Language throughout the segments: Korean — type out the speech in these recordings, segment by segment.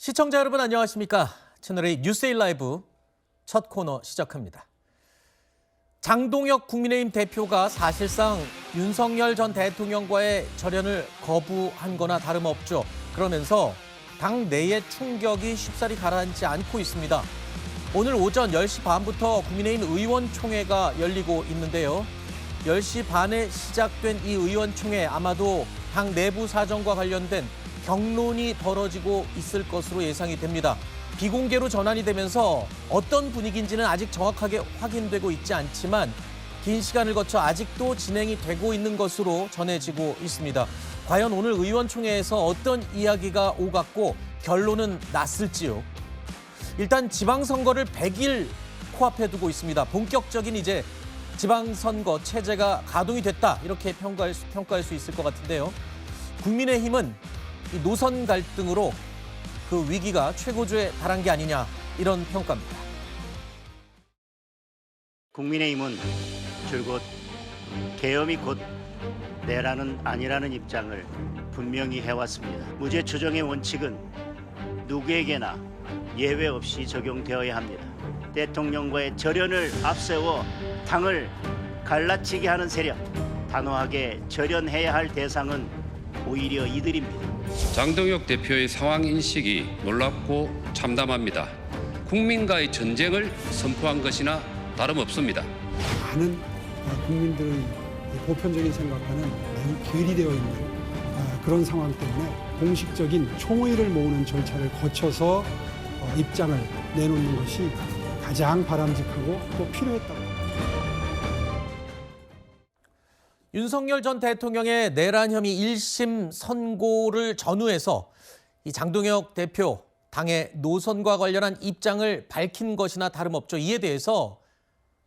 시청자 여러분 안녕하십니까? 채널A 뉴스에일 라이브 첫 코너 시작합니다. 장동혁 국민의힘 대표가 사실상 윤석열 전 대통령과의 절연을 거부한 거나 다름없죠. 그러면서 당 내의 충격이 쉽사리 가라앉지 않고 있습니다. 오늘 오전 10시 반부터 국민의힘 의원총회가 열리고 있는데요. 10시 반에 시작된 이 의원총회 아마도 당 내부 사정과 관련된 격론이 벌어지고 있을 것으로 예상이 됩니다. 비공개로 전환이 되면서 어떤 분위기인지는 아직 정확하게 확인되고 있지 않지만 긴 시간을 거쳐 아직도 진행이 되고 있는 것으로 전해지고 있습니다. 과연 오늘 의원총회에서 어떤 이야기가 오갔고 결론은 났을지요. 일단 지방선거를 100일 코앞에 두고 있습니다. 본격적인 이제 지방선거 체제가 가동이 됐다 이렇게 평가할 수 있을 것 같은데요. 국민의힘은 이 노선 갈등으로 그 위기가 최고조에 달한 게 아니냐 이런 평가입니다. 국민의힘은 줄곧 계엄이 곧 내란은 아니라는 입장을 분명히 해왔습니다. 무죄 추정의 원칙은 누구에게나 예외 없이 적용되어야 합니다. 대통령과의 절연을 앞세워 당을 갈라치게 하는 세력, 단호하게 절연해야 할 대상은 오히려 이들입니다. 장동혁 대표의 상황 인식이 놀랍고 참담합니다. 국민과의 전쟁을 선포한 것이나 다름없습니다. 많은 국민들의 보편적인 생각과는 많이 괴리되어 있는 그런 상황 때문에 공식적인 총의를 모으는 절차를 거쳐서 입장을 내놓는 것이 가장 바람직하고 또 필요했다고. 윤석열 전 대통령의 내란 혐의 1심 선고를 전후해서 이 장동혁 대표 당의 노선과 관련한 입장을 밝힌 것이나 다름없죠. 이에 대해서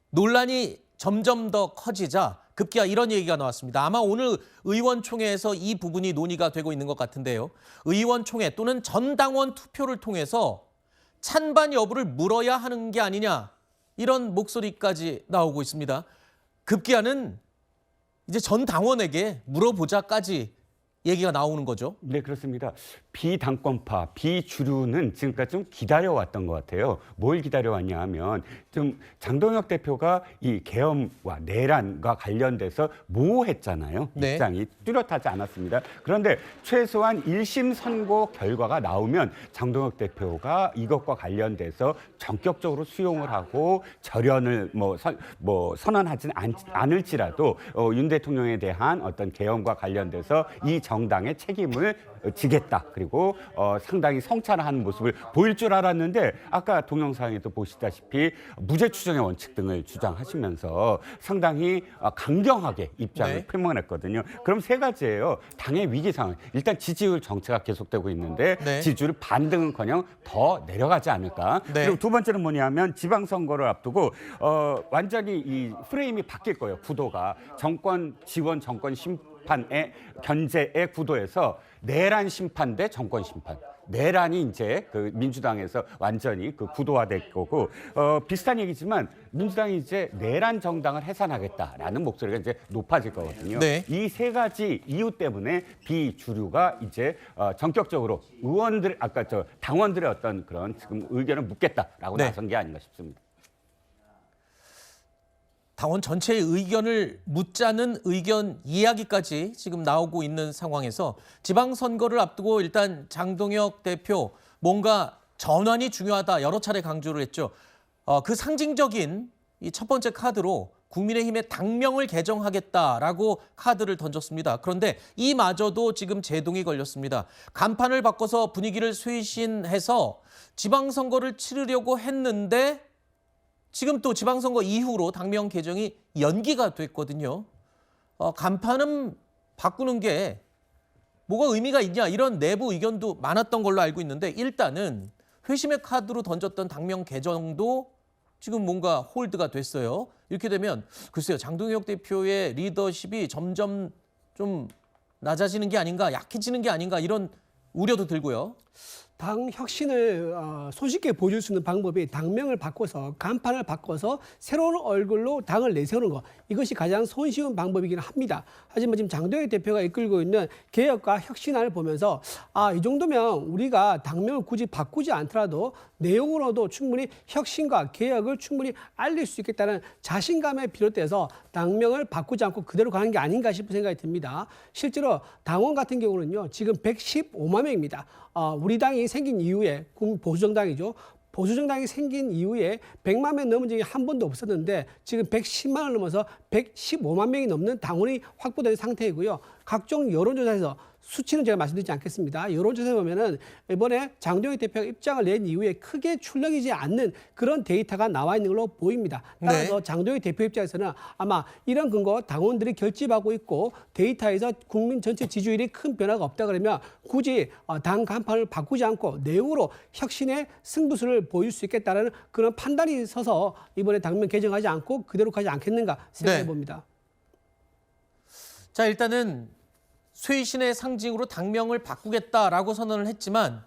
논란이 점점 더 커지자 급기야 이런 얘기가 나왔습니다. 아마 오늘 의원총회에서 이 부분이 논의가 되고 있는 것 같은데요. 의원총회 또는 전당원 투표를 통해서 찬반 여부를 물어야 하는 게 아니냐 이런 목소리까지 나오고 있습니다. 급기야는 이제 전 당원에게 물어보자까지 얘기가 나오는 거죠. 네, 그렇습니다. 비당권파, 비주류는 지금까지 좀 기다려왔던 것 같아요. 뭘 기다려왔냐 하면 좀 장동혁 대표가 이 계엄과 내란과 관련돼서 모호했잖아요. 네. 입장이 뚜렷하지 않았습니다. 그런데 최소한 1심 선고 결과가 나오면 장동혁 대표가 이것과 관련돼서 전격적으로 수용을 하고 절연을 선언하지는 않을지라도 윤 대통령에 대한 어떤 계엄과 관련돼서 이 정당의 책임을 지겠다. 그리고 상당히 성찰하는 모습을 보일 줄 알았는데 아까 동영상에도 보시다시피 무죄 추정의 원칙 등을 주장하시면서 상당히 강경하게 입장을 네. 표명했거든요. 그럼 세 가지예요. 당의 위기 상황. 일단 지지율 정체가 계속되고 있는데 네. 지지율 반등은커녕 더 내려가지 않을까. 네. 그리고 두 번째는 뭐냐면 지방선거를 앞두고 완전히 이 프레임이 바뀔 거예요. 구도가. 정권 지원, 정권 심판의 견제의 구도에서 내란 심판 대 정권 심판. 내란이 이제 그 민주당에서 완전히 그 구도화될 거고 비슷한 얘기지만 민주당이 이제 내란 정당을 해산하겠다라는 목소리가 이제 높아질 거거든요. 네. 이 세 가지 이유 때문에 비주류가 이제 전격적으로 의원들 아까 당원들의 어떤 그런 지금 의견을 묻겠다라고 네. 나선 게 아닌가 싶습니다. 당원 전체의 의견을 묻자는 의견 이야기까지 지금 나오고 있는 상황에서 지방선거를 앞두고 일단 장동혁 대표 뭔가 전환이 중요하다 여러 차례 강조를 했죠. 그 상징적인 이 첫 번째 카드로 국민의힘의 당명을 개정하겠다라고 카드를 던졌습니다. 그런데 이마저도 지금 제동이 걸렸습니다. 간판을 바꿔서 분위기를 쇄신해서 지방선거를 치르려고 했는데 지금 또 지방선거 이후로 당명 개정이 연기가 됐거든요. 간판은 바꾸는 게 뭐가 의미가 있냐 이런 내부 의견도 많았던 걸로 알고 있는데 일단은 회심의 카드로 던졌던 당명 개정도 지금 뭔가 홀드가 됐어요. 이렇게 되면 글쎄요. 장동혁 대표의 리더십이 점점 좀 낮아지는 게 아닌가 약해지는 게 아닌가 이런 우려도 들고요. 당 혁신을 손쉽게 보여줄 수 있는 방법이 당명을 바꿔서 간판을 바꿔서 새로운 얼굴로 당을 내세우는 것, 이것이 가장 손쉬운 방법이긴 합니다. 하지만 지금 장동혁 대표가 이끌고 있는 개혁과 혁신안을 보면서 이 정도면 우리가 당명을 굳이 바꾸지 않더라도 내용으로도 충분히 혁신과 개혁을 충분히 알릴 수 있겠다는 자신감에 비롯돼서 당명을 바꾸지 않고 그대로 가는 게 아닌가 싶은 생각이 듭니다. 실제로 당원 같은 경우는요, 지금 115만 명입니다. 우리 당이 생긴 이후에, 보수정당이죠. 보수정당이 생긴 이후에 100만 명 넘은 적이 한 번도 없었는데 지금 110만을 넘어서 115만 명이 넘는 당원이 확보된 상태이고요. 각종 여론조사에서 수치는 제가 말씀드리지 않겠습니다. 여론조사에 보면은 이번에 장동혁 대표가 입장을 낸 이후에 크게 출렁이지 않는 그런 데이터가 나와 있는 걸로 보입니다. 따라서 네. 장동혁 대표 입장에서는 아마 이런 근거 당원들이 결집하고 있고 데이터에서 국민 전체 지지율이 큰 변화가 없다 그러면 굳이 당 간판을 바꾸지 않고 내용으로 혁신의 승부수를 보일 수 있겠다는 그런 판단이 서서 이번에 당면 개정하지 않고 그대로 가지 않겠는가 생각해 봅니다. 자, 일단은 쇄신의 상징으로 당명을 바꾸겠다라고 선언을 했지만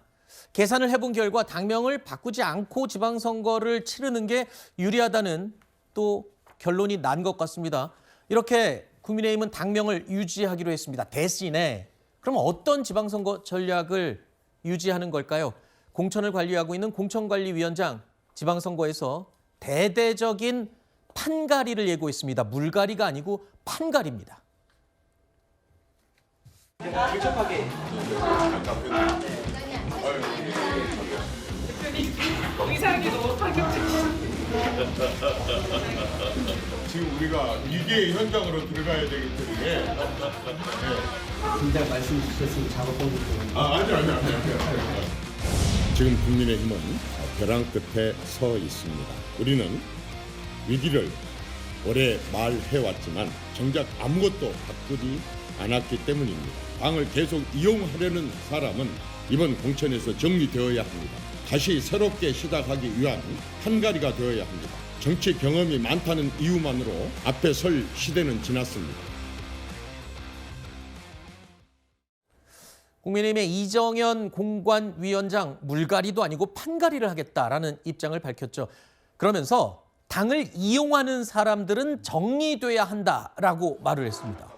계산을 해본 결과 당명을 바꾸지 않고 지방선거를 치르는 게 유리하다는 또 결론이 난 것 같습니다. 이렇게 국민의힘은 당명을 유지하기로 했습니다. 대신에 그럼 어떤 지방선거 전략을 유지하는 걸까요? 공천을 관리하고 있는 공천관리위원장, 지방선거에서 대대적인 판가리를 예고했습니다. 물갈이가 아니고 판가리입니다. 의상이 너무 파격적이야. 지금 우리가 위기의 현장으로 들어가야 되기 때문에 진작 말씀 주셨으면 작업하고 아니요. 지금 국민의힘은 벼랑 끝에 서 있습니다. 우리는 위기를 오래 말해왔지만 정작 아무것도 바꾸지 않았기 때문입니다. 당을 계속 이용하려는 사람은 이번 공천에서 정리되어야 합니다. 다시 새롭게 시작하기 위한 판가리가 되어야 합니다. 정치 경험이 많다는 이유만으로 앞에 설 시대는 지났습니다. 국민의힘의 이정현 공관위원장 물갈이도 아니고 판가리를 하겠다라는 입장을 밝혔죠. 그러면서 당을 이용하는 사람들은 정리돼야 한다라고 말을 했습니다.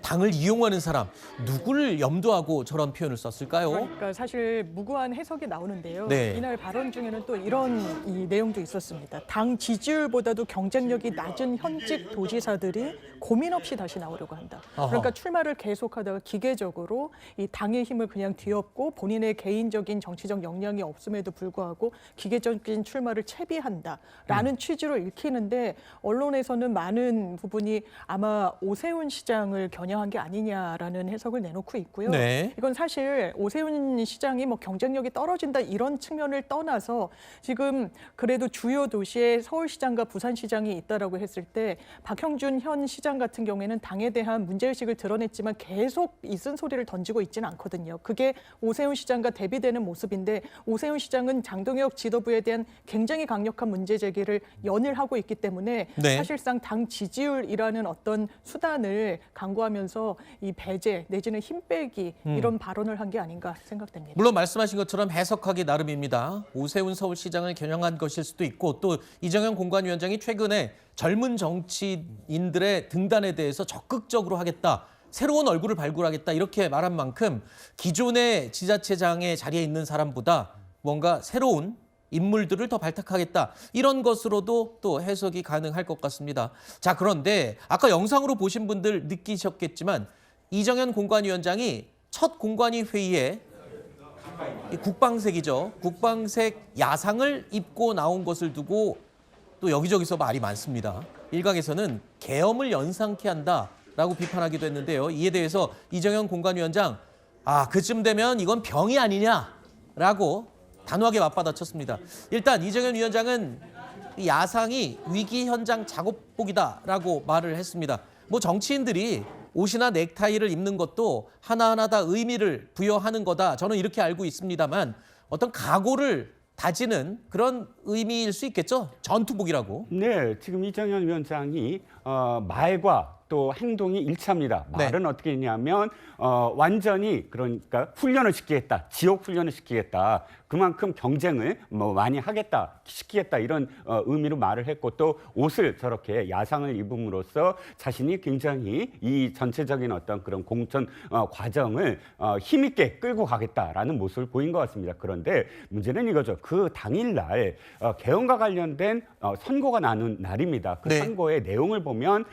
당을 이용하는 사람, 누구를 염두하고 저런 표현을 썼을까요? 그러니까 사실 무고한 해석이 나오는데요. 네. 이날 발언 중에는 또 이런 내용도 있었습니다. 당 지지율보다도 경쟁력이 낮은 현직 도지사들이 고민 없이 다시 나오려고 한다. 그러니까 출마를 계속하다가 기계적으로 이 당의 힘을 그냥 뒤엎고 본인의 개인적인 정치적 역량이 없음에도 불구하고 기계적인 출마를 채비한다라는 취지로 읽히는데 언론에서는 많은 부분이 아마 오세훈 시장을 겨냥한 게 아니냐라는 해석을 내놓고 있고요. 네. 이건 사실 오세훈 시장이 뭐 경쟁력이 떨어진다 이런 측면을 떠나서 지금 그래도 주요 도시에 서울시장과 부산시장이 있다라고 했을 때 박형준 현 시장 같은 경우에는 당에 대한 문제의식을 드러냈지만 계속 이 쓴소리를 던지고 있지는 않거든요. 그게 오세훈 시장과 대비되는 모습인데 오세훈 시장은 장동혁 지도부에 대한 굉장히 강력한 문제 제기를 연일 하고 있기 때문에 네. 사실상 당 지지율이라는 어떤 수단을 강구하면서 이 배제 내지는 힘 빼기 이런 발언을 한 게 아닌가 생각됩니다. 물론 말씀하신 것처럼 해석하기 나름입니다. 오세훈 서울시장을 겨냥한 것일 수도 있고 또 이정현 공관위원장이 최근에 젊은 정치인들의 등단에 대해서 적극적으로 하겠다. 새로운 얼굴을 발굴하겠다. 이렇게 말한 만큼 기존의 지자체장의 자리에 있는 사람보다 뭔가 새로운 인물들을 더 발탁하겠다. 이런 것으로도 또 해석이 가능할 것 같습니다. 자, 그런데 아까 영상으로 보신 분들 느끼셨겠지만 이정현 공관위원장이 첫 공관위 회의에 국방색이죠. 국방색 야상을 입고 나온 것을 두고 또 여기저기서 말이 많습니다. 일각에서는 계엄을 연상케 한다라고 비판하기도 했는데요. 이에 대해서 이정현 공관위원장, 그쯤 되면 이건 병이 아니냐라고 단호하게 맞받아쳤습니다. 일단 이정현 위원장은 이 야상이 위기 현장 작업복이다라고 말을 했습니다. 뭐 정치인들이 옷이나 넥타이를 입는 것도 하나하나 다 의미를 부여하는 거다. 저는 이렇게 알고 있습니다만 어떤 각오를 다지는 그런 의미일 수 있겠죠. 전투복이라고. 네, 지금 이정현 위원장이 말과 또 행동이 일치합니다. 네. 말은 어떻게 했냐면 완전히 그러니까 훈련을 시키겠다, 지옥 훈련을 시키겠다. 그만큼 경쟁을 뭐 많이 하겠다, 시키겠다 이런 의미로 말을 했고 또 옷을 저렇게 야상을 입음으로써 자신이 굉장히 이 전체적인 어떤 그런 공천 과정을 힘있게 끌고 가겠다라는 모습을 보인 것 같습니다. 그런데 문제는 이거죠. 그 당일날 개헌과 관련된 선고가 나는 날입니다. 그 네. 선고의 내용을 보면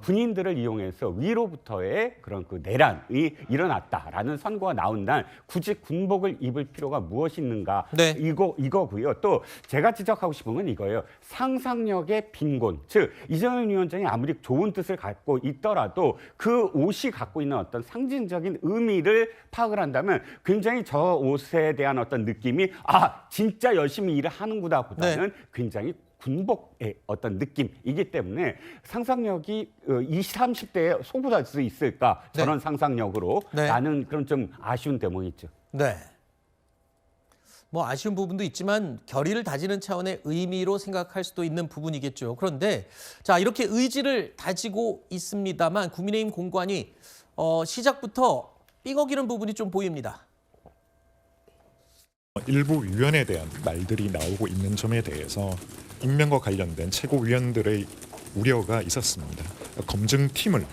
군인들을 이용해서 위로부터의 그런 그 내란이 일어났다라는 선고가 나온 날 굳이 군복을 입을 필요가 무엇이 있는가? 네. 이거고요. 또 제가 지적하고 싶은 건 이거예요. 상상력의 빈곤. 즉 이정현 위원장이 아무리 좋은 뜻을 갖고 있더라도 그 옷이 갖고 있는 어떤 상징적인 의미를 파악을 한다면 굉장히 저 옷에 대한 어떤 느낌이 진짜 열심히 일을 하는구나 보다는 굉장히 군복의 어떤 느낌이기 때문에 상상력이 20, 30대에 소구할 수 있을까? 저런 상상력으로 라는 그런 좀 아쉬운 대목이 있죠. 네. 뭐 아쉬운 부분도 있지만 결의를 다지는 차원의 의미로 생각할 수도 있는 부분이겠죠. 그런데 자 이렇게 의지를 다지고 있습니다만 국민의힘 공관이 시작부터 삐걱이는 부분이 좀 보입니다. 일부 위원에 대한 말들이 나오고 있는 점에 대해서 임명과 관련된 최고위원들의 우려가 있었습니다. 검증팀을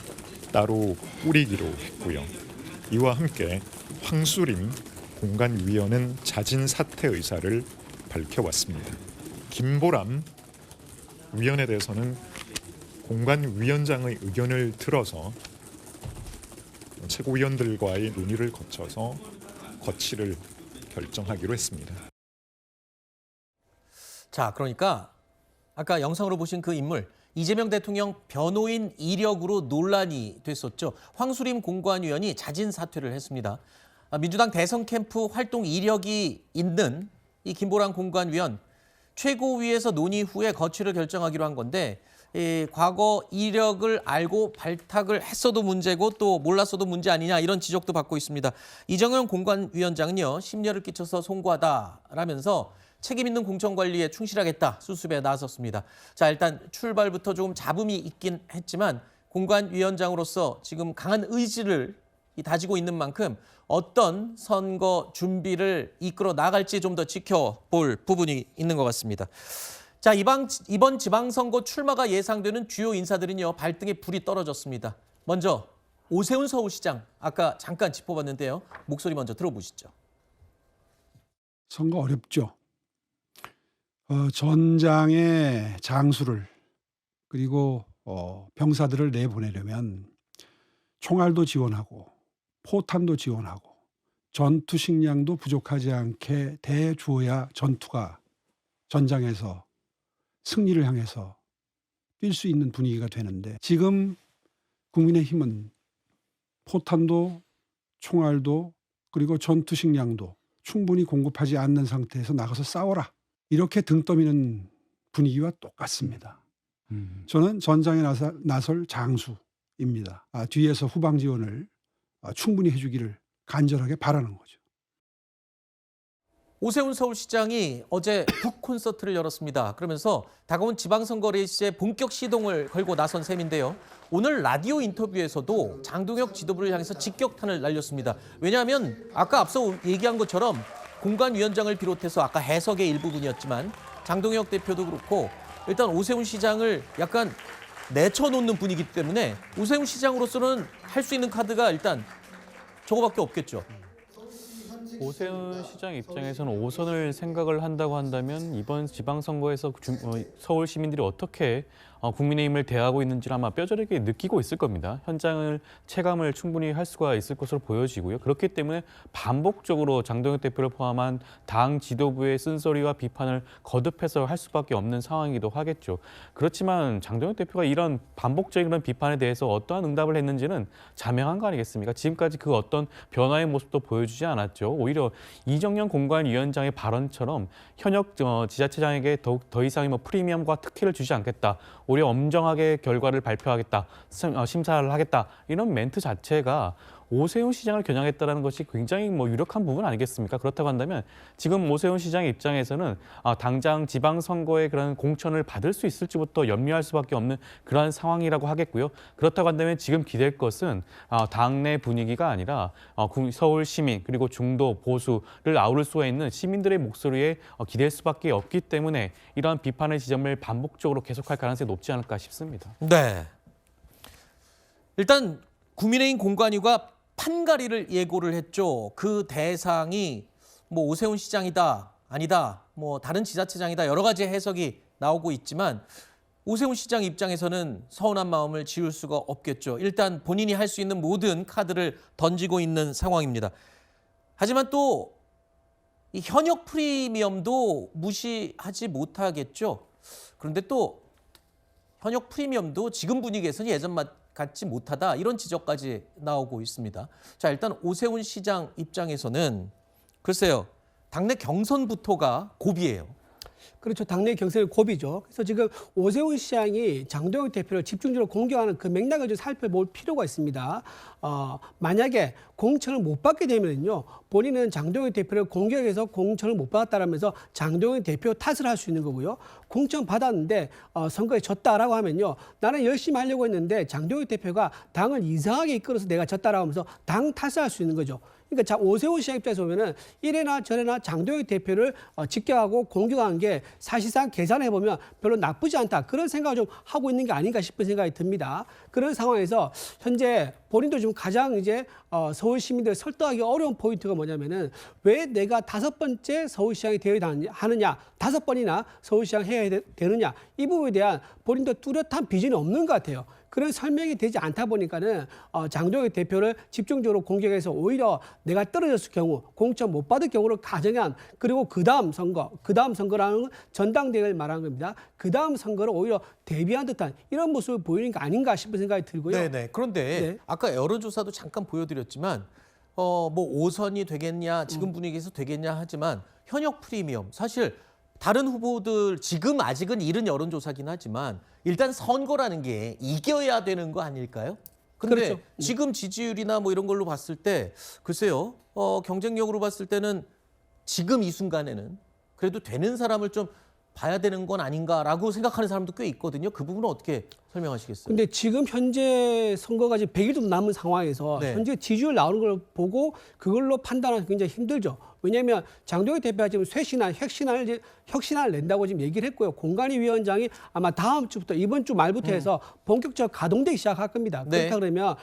따로 꾸리기로 했고요. 이와 함께 황수림 공관위원은 자진 사퇴 의사를 밝혀왔습니다. 김보람 위원에 대해서는 공관위원장의 의견을 들어서 최고위원들과의 논의를 거쳐서 거취를 결정하기로 했습니다. 자, 그러니까 아까 영상으로 보신 그 인물 이재명 대통령 변호인 이력으로 논란이 됐었죠. 황수림 공관위원이 자진 사퇴를 했습니다. 민주당 대선 캠프 활동 이력이 있는 이 김보람 공관위원 최고위에서 논의 후에 거취를 결정하기로 한 건데 과거 이력을 알고 발탁을 했어도 문제고 또 몰랐어도 문제 아니냐 이런 지적도 받고 있습니다. 이정현 공관위원장은요. 심려를 끼쳐서 송구하다라면서 책임 있는 공천 관리에 충실하겠다 수습에 나섰습니다. 자 일단 출발부터 조금 잡음이 있긴 했지만 공관위원장으로서 지금 강한 의지를 다지고 있는 만큼 어떤 선거 준비를 이끌어 나갈지 좀 더 지켜볼 부분이 있는 것 같습니다. 자, 이번 지방선거 출마가 예상되는 주요 인사들은요. 발등에 불이 떨어졌습니다. 먼저 오세훈 서울시장 아까 잠깐 짚어봤는데요. 목소리 먼저 들어보시죠. 선거 어렵죠. 전장의 장수를 그리고 병사들을 내보내려면 총알도 지원하고 포탄도 지원하고 전투 식량도 부족하지 않게 대주어야 전투가 전장에서 승리를 향해서 뛸 수 있는 분위기가 되는데 지금 국민의힘은 포탄도 총알도 그리고 전투 식량도 충분히 공급하지 않는 상태에서 나가서 싸워라. 이렇게 등 떠미는 분위기와 똑같습니다. 저는 전장에 나설 장수입니다. 뒤에서 후방 지원을 충분히 해주기를 간절하게 바라는 거죠. 오세훈 서울시장이 어제 북 콘서트를 열었습니다. 그러면서 다가온 지방선거 레이스에 본격 시동을 걸고 나선 셈인데요. 오늘 라디오 인터뷰에서도 장동혁 지도부를 향해서 직격탄을 날렸습니다. 왜냐하면 아까 앞서 얘기한 것처럼 공관위원장을 비롯해서 아까 해석의 일부분이었지만 장동혁 대표도 그렇고 일단 오세훈 시장을 약간 내쳐놓는 분위기 때문에 오세훈 시장으로서는 할 수 있는 카드가 일단 저거밖에 없겠죠. 오세훈 시장 입장에서는 5선을 생각을 한다고 한다면 이번 지방선거에서 서울 시민들이 어떻게 국민의힘을 대하고 있는지를 아마 뼈저리게 느끼고 있을 겁니다. 현장을 체감을 충분히 할 수가 있을 것으로 보여지고요. 그렇기 때문에 반복적으로 장동혁 대표를 포함한 당 지도부의 쓴소리와 비판을 거듭해서 할 수밖에 없는 상황이기도 하겠죠. 그렇지만 장동혁 대표가 이런 반복적인 그런 비판에 대해서 어떠한 응답을 했는지는 자명한 거 아니겠습니까? 지금까지 그 어떤 변화의 모습도 보여주지 않았죠. 오히려 이정현 공관위원장의 발언처럼 현역 지자체장에게 더 이상의 프리미엄과 특혜를 주지 않겠다. 오히려 엄정하게 결과를 발표하겠다, 심사를 하겠다 이런 멘트 자체가 오세훈 시장을 겨냥했다는 것이 굉장히 뭐 유력한 부분 아니겠습니까? 그렇다고 한다면 지금 오세훈 시장의 입장에서는 당장 지방선거의 그런 공천을 받을 수 있을지부터 염려할 수밖에 없는 그러한 상황이라고 하겠고요. 그렇다고 한다면 지금 기댈 것은 당내 분위기가 아니라 서울 시민 그리고 중도 보수를 아우를 수 있는 시민들의 목소리에 기댈 수밖에 없기 때문에 이러한 비판의 지점을 반복적으로 계속할 가능성이 높지 않을까 싶습니다. 네. 일단 국민의힘 공관위가 판가리를 예고를 했죠. 그 대상이 뭐 오세훈 시장이다, 아니다, 뭐 다른 지자체장이다 여러 가지 해석이 나오고 있지만 오세훈 시장 입장에서는 서운한 마음을 지울 수가 없겠죠. 일단 본인이 할 수 있는 모든 카드를 던지고 있는 상황입니다. 하지만 또 이 현역 프리미엄도 무시하지 못하겠죠. 그런데 또 현역 프리미엄도 지금 분위기에서는 예전 같지 못하다 이런 지적까지 나오고 있습니다. 자, 일단 오세훈 시장 입장에서는 글쎄요. 당내 경선부터가 고비예요. 그렇죠. 당내 경선이 고비죠. 그래서 지금 오세훈 시장이 장동혁 대표를 집중적으로 공격하는 그 맥락을 좀 살펴볼 필요가 있습니다. 만약에 공천을 못 받게 되면요, 본인은 장동혁 대표를 공격해서 공천을 못 받았다라면서 장동혁 대표 탓을 할 수 있는 거고요. 공천 받았는데 선거에 졌다라고 하면요, 나는 열심히 하려고 했는데 장동혁 대표가 당을 이상하게 이끌어서 내가 졌다라고 하면서 당 탓을 할 수 있는 거죠. 그러니까 오세훈 시장 입장에서 보면은 이래나 저래나 장동혁 대표를 직격하고 공격한 게 사실상 계산해 보면 별로 나쁘지 않다, 그런 생각을 좀 하고 있는 게 아닌가 싶은 생각이 듭니다. 그런 상황에서 현재 본인도 지금 가장 이제 서울 시민들을 설득하기 어려운 포인트가 뭐냐면은 왜 내가 5번째 서울시장이 되어야 하느냐, 5번이나 서울시장 해야 되느냐, 이 부분에 대한 본인도 뚜렷한 비전이 없는 것 같아요. 그런 설명이 되지 않다 보니까는 장동혁 대표를 집중적으로 공격해서 오히려 내가 떨어졌을 경우, 공천 못 받을 경우를 가정한, 그리고 그 다음 선거라는 건 전당대회를 말하는 겁니다. 그 다음 선거를 오히려 대비한 듯한 이런 모습을 보이는 게 아닌가 싶은 생각이 들고요. 네네. 그런데 아까 여론조사도 잠깐 보여드렸지만 뭐 5선이 되겠냐, 지금 분위기에서 되겠냐 하지만 현역 프리미엄, 사실 다른 후보들 지금 아직은 이른 여론조사긴 하지만 일단 선거라는 게 이겨야 되는 거 아닐까요? 근데 그렇죠. 지금 지지율이나 뭐 이런 걸로 봤을 때 글쎄요, 경쟁력으로 봤을 때는 지금 이 순간에는 그래도 되는 사람을 좀 봐야 되는 건 아닌가라고 생각하는 사람도 꽤 있거든요. 그 부분은 어떻게 설명하시겠어요? 근데 지금 현재 선거가 지금 100일도 남은 상황에서 네. 현재 지지율 나오는 걸 보고 그걸로 판단하기 굉장히 힘들죠. 왜냐하면 장동혁 대표가 지금 혁신안을 낸다고 지금 얘기를 했고요. 공관위 위원장이 아마 다음 주부터, 이번 주 말부터 해서 본격적으로 가동되기 시작할 겁니다. 네. 그렇다 그러면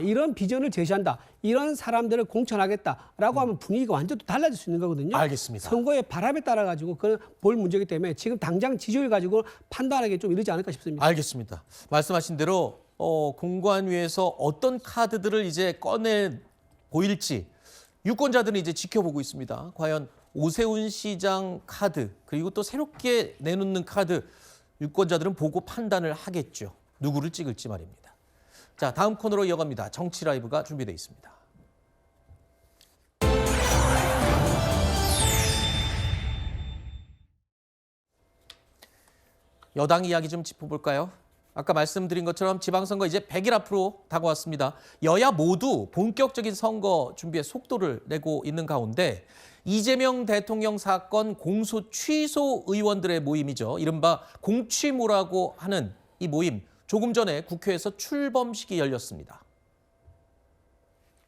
이런 비전을 제시한다, 이런 사람들을 공천하겠다라고 하면 분위기가 완전 또 달라질 수 있는 거거든요. 알겠습니다. 선거의 바람에 따라 가지고 그걸 볼 문제이기 때문에 지금 당장 지지율 가지고 판단하기 좀 이르지 않을까 싶습니다. 알겠습니다. 말씀하신 대로 공관위에서 어떤 카드들을 이제 꺼내 보일지 유권자들은 이제 지켜보고 있습니다. 과연 오세훈 시장 카드, 그리고 또 새롭게 내놓는 카드, 유권자들은 보고 판단을 하겠죠. 누구를 찍을지 말입니다. 자, 다음 코너로 이어갑니다. 정치 라이브가 준비되어 있습니다. 여당 이야기 좀 짚어볼까요? 아까 말씀드린 것처럼 지방선거 이제 100일 앞으로 다가왔습니다. 여야 모두 본격적인 선거 준비에 속도를 내고 있는 가운데 이재명 대통령 사건 공소 취소 의원들의 모임이죠. 이른바 공취모라고 하는 이 모임, 조금 전에 국회에서 출범식이 열렸습니다.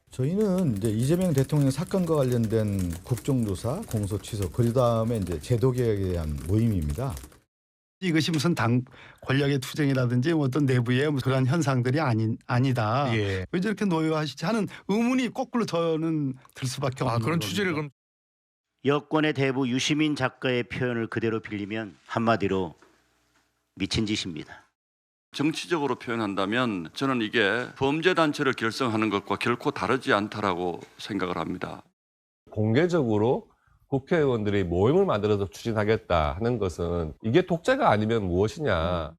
저희는 이제 이재명 대통령 사건과 관련된 국정조사, 공소 취소, 그다음에 이제 제도 개혁에 대한 모임입니다. 이것이 무슨 당 권력의 투쟁이라든지 어떤 내부의 그런 현상들이 아니다. 왜 저렇게 노여하시지 하는 의문이 거꾸로 저는 들 수밖에 없는 그런 겁니다. 취재를 그럼 여권의 대부 유시민 작가의 표현을 그대로 빌리면 한마디로 미친 짓입니다. 정치적으로 표현한다면 저는 이게 범죄단체를 결성하는 것과 결코 다르지 않다라고 생각을 합니다. 공개적으로 국회의원들이 모임을 만들어서 추진하겠다 하는 것은 이게 독재가 아니면 무엇이냐.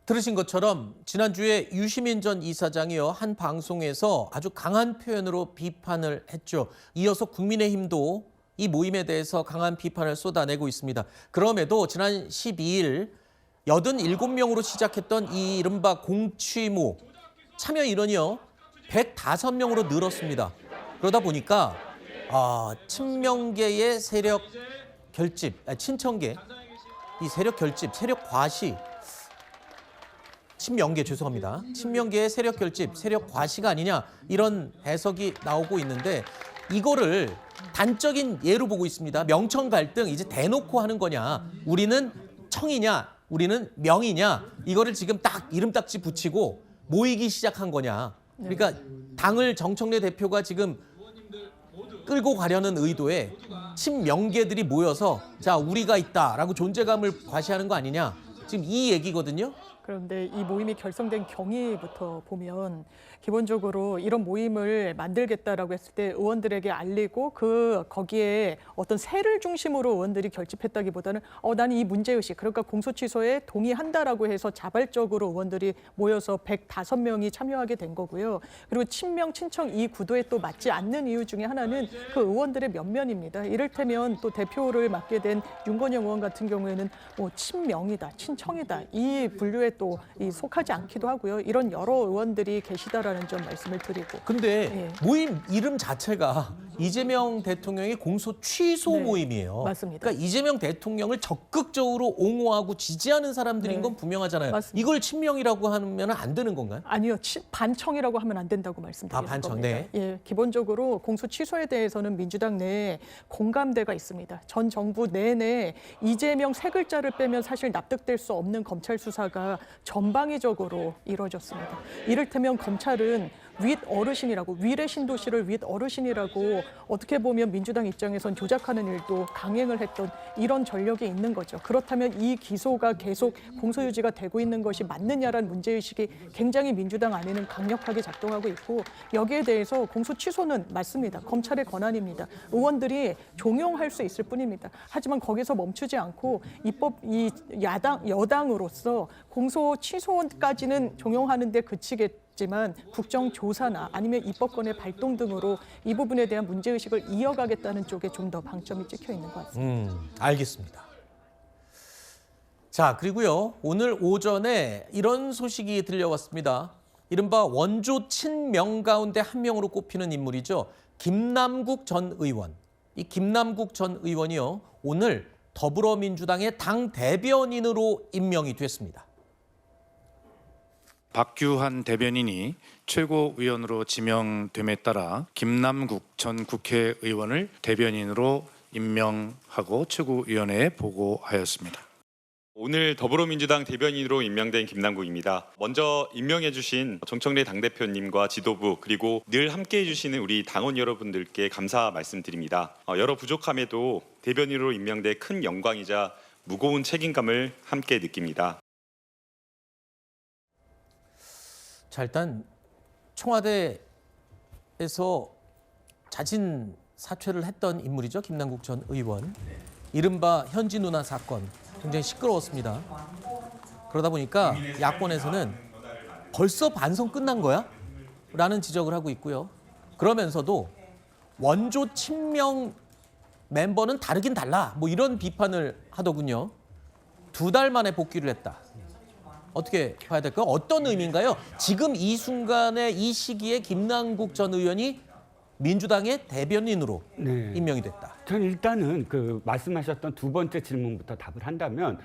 들으신 것처럼 지난주에 유시민 전 이사장이요, 한 방송에서 아주 강한 표현으로 비판을 했죠. 이어서 국민의힘도 이 모임에 대해서 강한 비판을 쏟아내고 있습니다. 그럼에도 지난 12일 87명으로 시작했던 이 이른바 공취모, 참여 인원이요 105명으로 늘었습니다. 그러다 보니까 친명계의 세력 결집, 친청계 이 세력 결집, 세력 과시, 친명계 죄송합니다. 친명계의 세력 결집, 세력 과시가 아니냐 이런 해석이 나오고 있는데 이거를 단적인 예로 보고 있습니다. 명청 갈등 이제 대놓고 하는 거냐, 우리는 청이냐, 우리는 명이냐 이거를 지금 딱 이름딱지 붙이고 모이기 시작한 거냐. 그러니까 당을 정청래 대표가 지금 끌고 가려는 의도에 친명계들이 모여서 자 우리가 있다라고 존재감을 과시하는 거 아니냐. 지금 이 얘기거든요. 그런데 이 모임이 결성된 경위부터 보면 기본적으로 이런 모임을 만들겠다라고 했을 때 의원들에게 알리고 거기에 어떤 세를 중심으로 의원들이 결집했다기보다는 나는 이 문제의식 그러니까 공소 취소에 동의한다라고 해서 자발적으로 의원들이 모여서 105명이 참여하게 된 거고요. 그리고 친명, 친청 이 구도에 또 맞지 않는 이유 중에 하나는 그 의원들의 면면입니다. 이를테면 또 대표를 맡게 된 윤건영 의원 같은 경우에는 뭐 친명이다, 친청이다 이 분류에 또 속하지 않기도 하고요. 이런 여러 의원들이 계시다라는 점 말씀을 드리고. 근데 모임 이름 자체가 이재명 대통령의 공소 취소 모임이에요. 맞습니다. 그러니까 이재명 대통령을 적극적으로 옹호하고 지지하는 사람들인 건 분명하잖아요. 맞습니다. 이걸 친명이라고 하면 안 되는 건가요? 아니요. 반청이라고 하면 안 된다고 말씀드리는 반청, 겁니다. 네. 예, 기본적으로 공소 취소에 대해서는 민주당 내에 공감대가 있습니다. 전 정부 내내 이재명 세 글자를 빼면 사실 납득될 수 없는 검찰 수사가 전방위적으로 이루어졌습니다. 이를테면 검찰은 윗 어르신이라고 위례 신도시를 윗 어르신이라고 어떻게 보면 민주당 입장에선 조작하는 일도 강행을 했던 이런 전력이 있는 거죠. 그렇다면 이 기소가 계속 공소 유지가 되고 있는 것이 맞느냐라는 문제의식이 굉장히 민주당 안에는 강력하게 작동하고 있고 여기에 대해서 공소 취소는 맞습니다. 검찰의 권한입니다. 의원들이 종용할 수 있을 뿐입니다. 하지만 거기서 멈추지 않고 여당으로서 공소 취소까지는 종용하는 데 그치겠지만 국정조사나 아니면 입법권의 발동 등으로 이 부분에 대한 문제의식을 이어가겠다는 쪽에 좀 더 방점이 찍혀 있는 것 같습니다. 알겠습니다. 자, 그리고요. 오늘 오전에 이런 소식이 들려왔습니다. 이른바 원조 친명 가운데 한 명으로 꼽히는 인물이죠. 김남국 전 의원. 이 김남국 전 의원이요. 오늘 더불어민주당의 당 대변인으로 임명이 됐습니다. 박규환 대변인이 최고위원으로 지명됨에 따라 김남국 전 국회의원을 대변인으로 임명하고 최고위원회에 보고하였습니다. 오늘 더불어민주당 대변인으로 임명된 김남국입니다. 먼저 임명해 주신 정청래 당대표님과 지도부 그리고 늘 함께해 주시는 우리 당원 여러분들께 감사 말씀드립니다. 여러 부족함에도 대변인으로 임명돼 큰 영광이자 무거운 책임감을 함께 느낍니다. 자, 일단 청와대에서 자진 사퇴를 했던 인물이죠. 김남국 전 의원. 이른바 현지 누나 사건 굉장히 시끄러웠습니다. 그러다 보니까 야권에서는 벌써 반성 끝난 거야? 라는 지적을 하고 있고요. 그러면서도 원조 친명 멤버는 다르긴 달라. 뭐 이런 비판을 하더군요. 2달 만에 복귀를 했다. 어떻게 봐야 될까요? 어떤 의미인가요? 지금 이 순간에 이 시기에 김남국 전 의원이 민주당의 대변인으로 임명이 됐다. 전 일단은 그 말씀하셨던 두 번째 질문부터 답을 한다면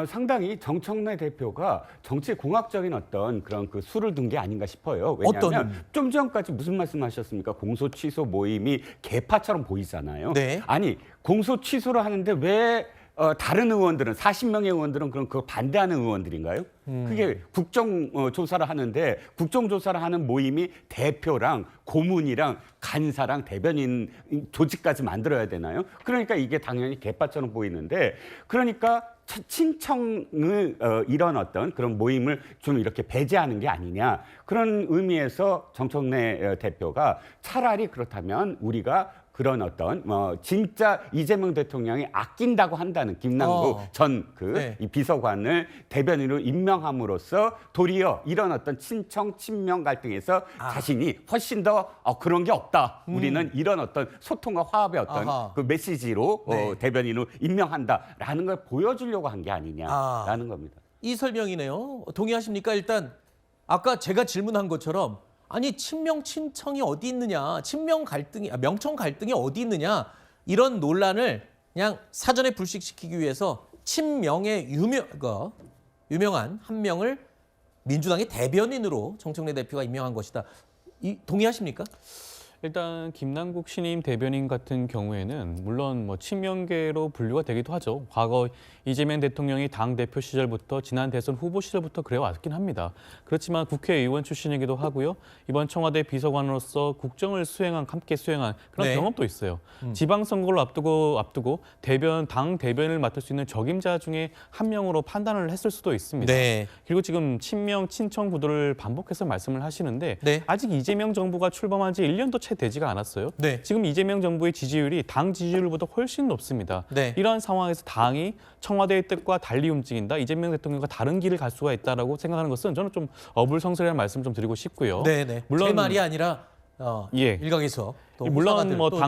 상당히 정청래 대표가 정치 공학적인 어떤 그런 그 수를 둔 게 아닌가 싶어요. 왜냐하면 좀 전까지 무슨 말씀하셨습니까? 공소 취소 모임이 개파처럼 보이잖아요. 네. 아니 공소 취소를 하는데 왜 다른 의원들은 40명의 의원들은 그럼 그거 반대하는 의원들인가요? 그게 국정조사를 하는데 국정조사를 하는 모임이 대표랑 고문이랑 간사랑 대변인 조직까지 만들어야 되나요? 그러니까 이게 당연히 개파처럼 보이는데 그러니까 친청을 이런 어떤 그런 모임을 좀 이렇게 배제하는 게 아니냐 그런 의미에서 정청래 대표가 차라리 그렇다면 우리가 그런 어떤 진짜 이재명 대통령이 아낀다고 한다는 김남국 전 이 비서관을 대변인으로 임명함으로써 도리어 이런 어떤 친청 친명 갈등에서 자신이 훨씬 더 그런 게 없다. 우리는 이런 어떤 소통과 화합의 어떤 그 메시지로 대변인으로 임명한다라는 걸 보여주려고 한 게 아니냐라는 겁니다. 이 설명이네요. 동의하십니까? 일단 아까 제가 질문한 것처럼 아니 친명 친청이 어디 있느냐, 친명 갈등이 명청 갈등이 어디 있느냐 이런 논란을 그냥 사전에 불식시키기 위해서 친명의 유명한 한 명을 민주당의 대변인으로 정청래 대표가 임명한 것이다. 동의하십니까? 일단 김남국 신임 대변인 같은 경우에는 물론 뭐 친명계로 분류가 되기도 하죠. 과거 이재명 대통령이 당대표 시절부터 지난 대선 후보 시절부터 그래왔긴 합니다. 그렇지만 국회의원 출신이기도 하고요. 이번 청와대 비서관으로서 국정을 함께 수행한 그런 네. 경험도 있어요. 지방선거를 앞두고 당 대변인을 맡을 수 있는 적임자 중에 한 명으로 판단을 했을 수도 있습니다. 네. 그리고 지금 친명, 친청 구도를 반복해서 말씀을 하시는데 네. 아직 이재명 정부가 출범한 지 1년도 채 되지가 않았어요. 네. 지금 이재명 정부의 지지율이 당 지지율보다 훨씬 높습니다. 네. 이러한 상황에서 당이 청와대의 뜻과 달리 움직인다, 이재명 대통령과 다른 길을 갈 수가 있다라고 생각하는 것은 저는 좀 어불성설이라는 말씀 좀 드리고 싶고요. 네네. 물론 제 말이 아니라 예. 일각에서 또 물론 호사가들 뭐 또-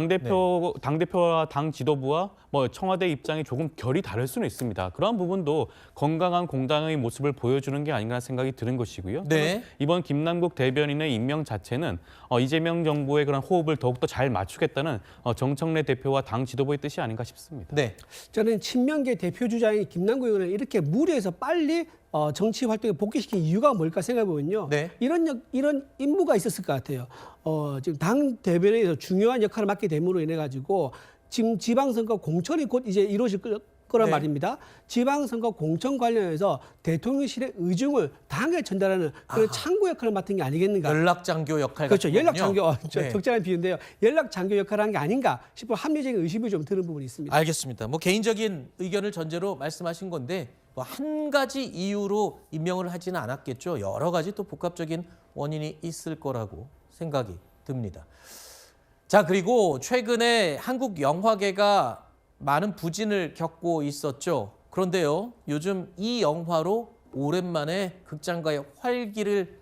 당대표와 당 지도부와 뭐 청와대 입장이 조금 결이 다를 수는 있습니다. 그러한 부분도 건강한 공당의 모습을 보여주는 게 아닌가 생각이 드는 것이고요. 네. 이번 김남국 대변인의 임명 자체는 이재명 정부의 그런 호흡을 더욱더 잘 맞추겠다는 정청래 대표와 당 지도부의 뜻이 아닌가 싶습니다. 네. 저는 친명계 대표 주자인 김남국 의원을 이렇게 무리해서 빨리 정치 활동에 복귀시킨 이유가 뭘까 생각해보면요. 네. 이런 임무가 있었을 것 같아요. 지금 당 대변인에서 중요한 역할을 맡게 됨으로 인해 가지고 지금 지방선거 공천이 곧 이제 이루어질 거란 네. 말입니다. 지방선거 공천 관련해서 대통령실의 의중을 당에 전달하는 그런 창구 역할을 맡은 게 아니겠는가. 연락장교 역할 그렇죠. 같은 연락장교. 거군요. 네. 적절한 비유인데요. 연락장교 역할을 한 게 아닌가 싶어 합리적인 의심이 좀 드는 부분이 있습니다. 알겠습니다. 뭐 개인적인 의견을 전제로 말씀하신 건데 뭐 한 가지 이유로 임명을 하지는 않았겠죠. 여러 가지 또 복합적인 원인이 있을 거라고 생각이 듭니다. 자, 그리고 최근에 한국 영화계가 많은 부진을 겪고 있었죠. 그런데요, 요즘 이 영화로 오랜만에 극장가의 활기를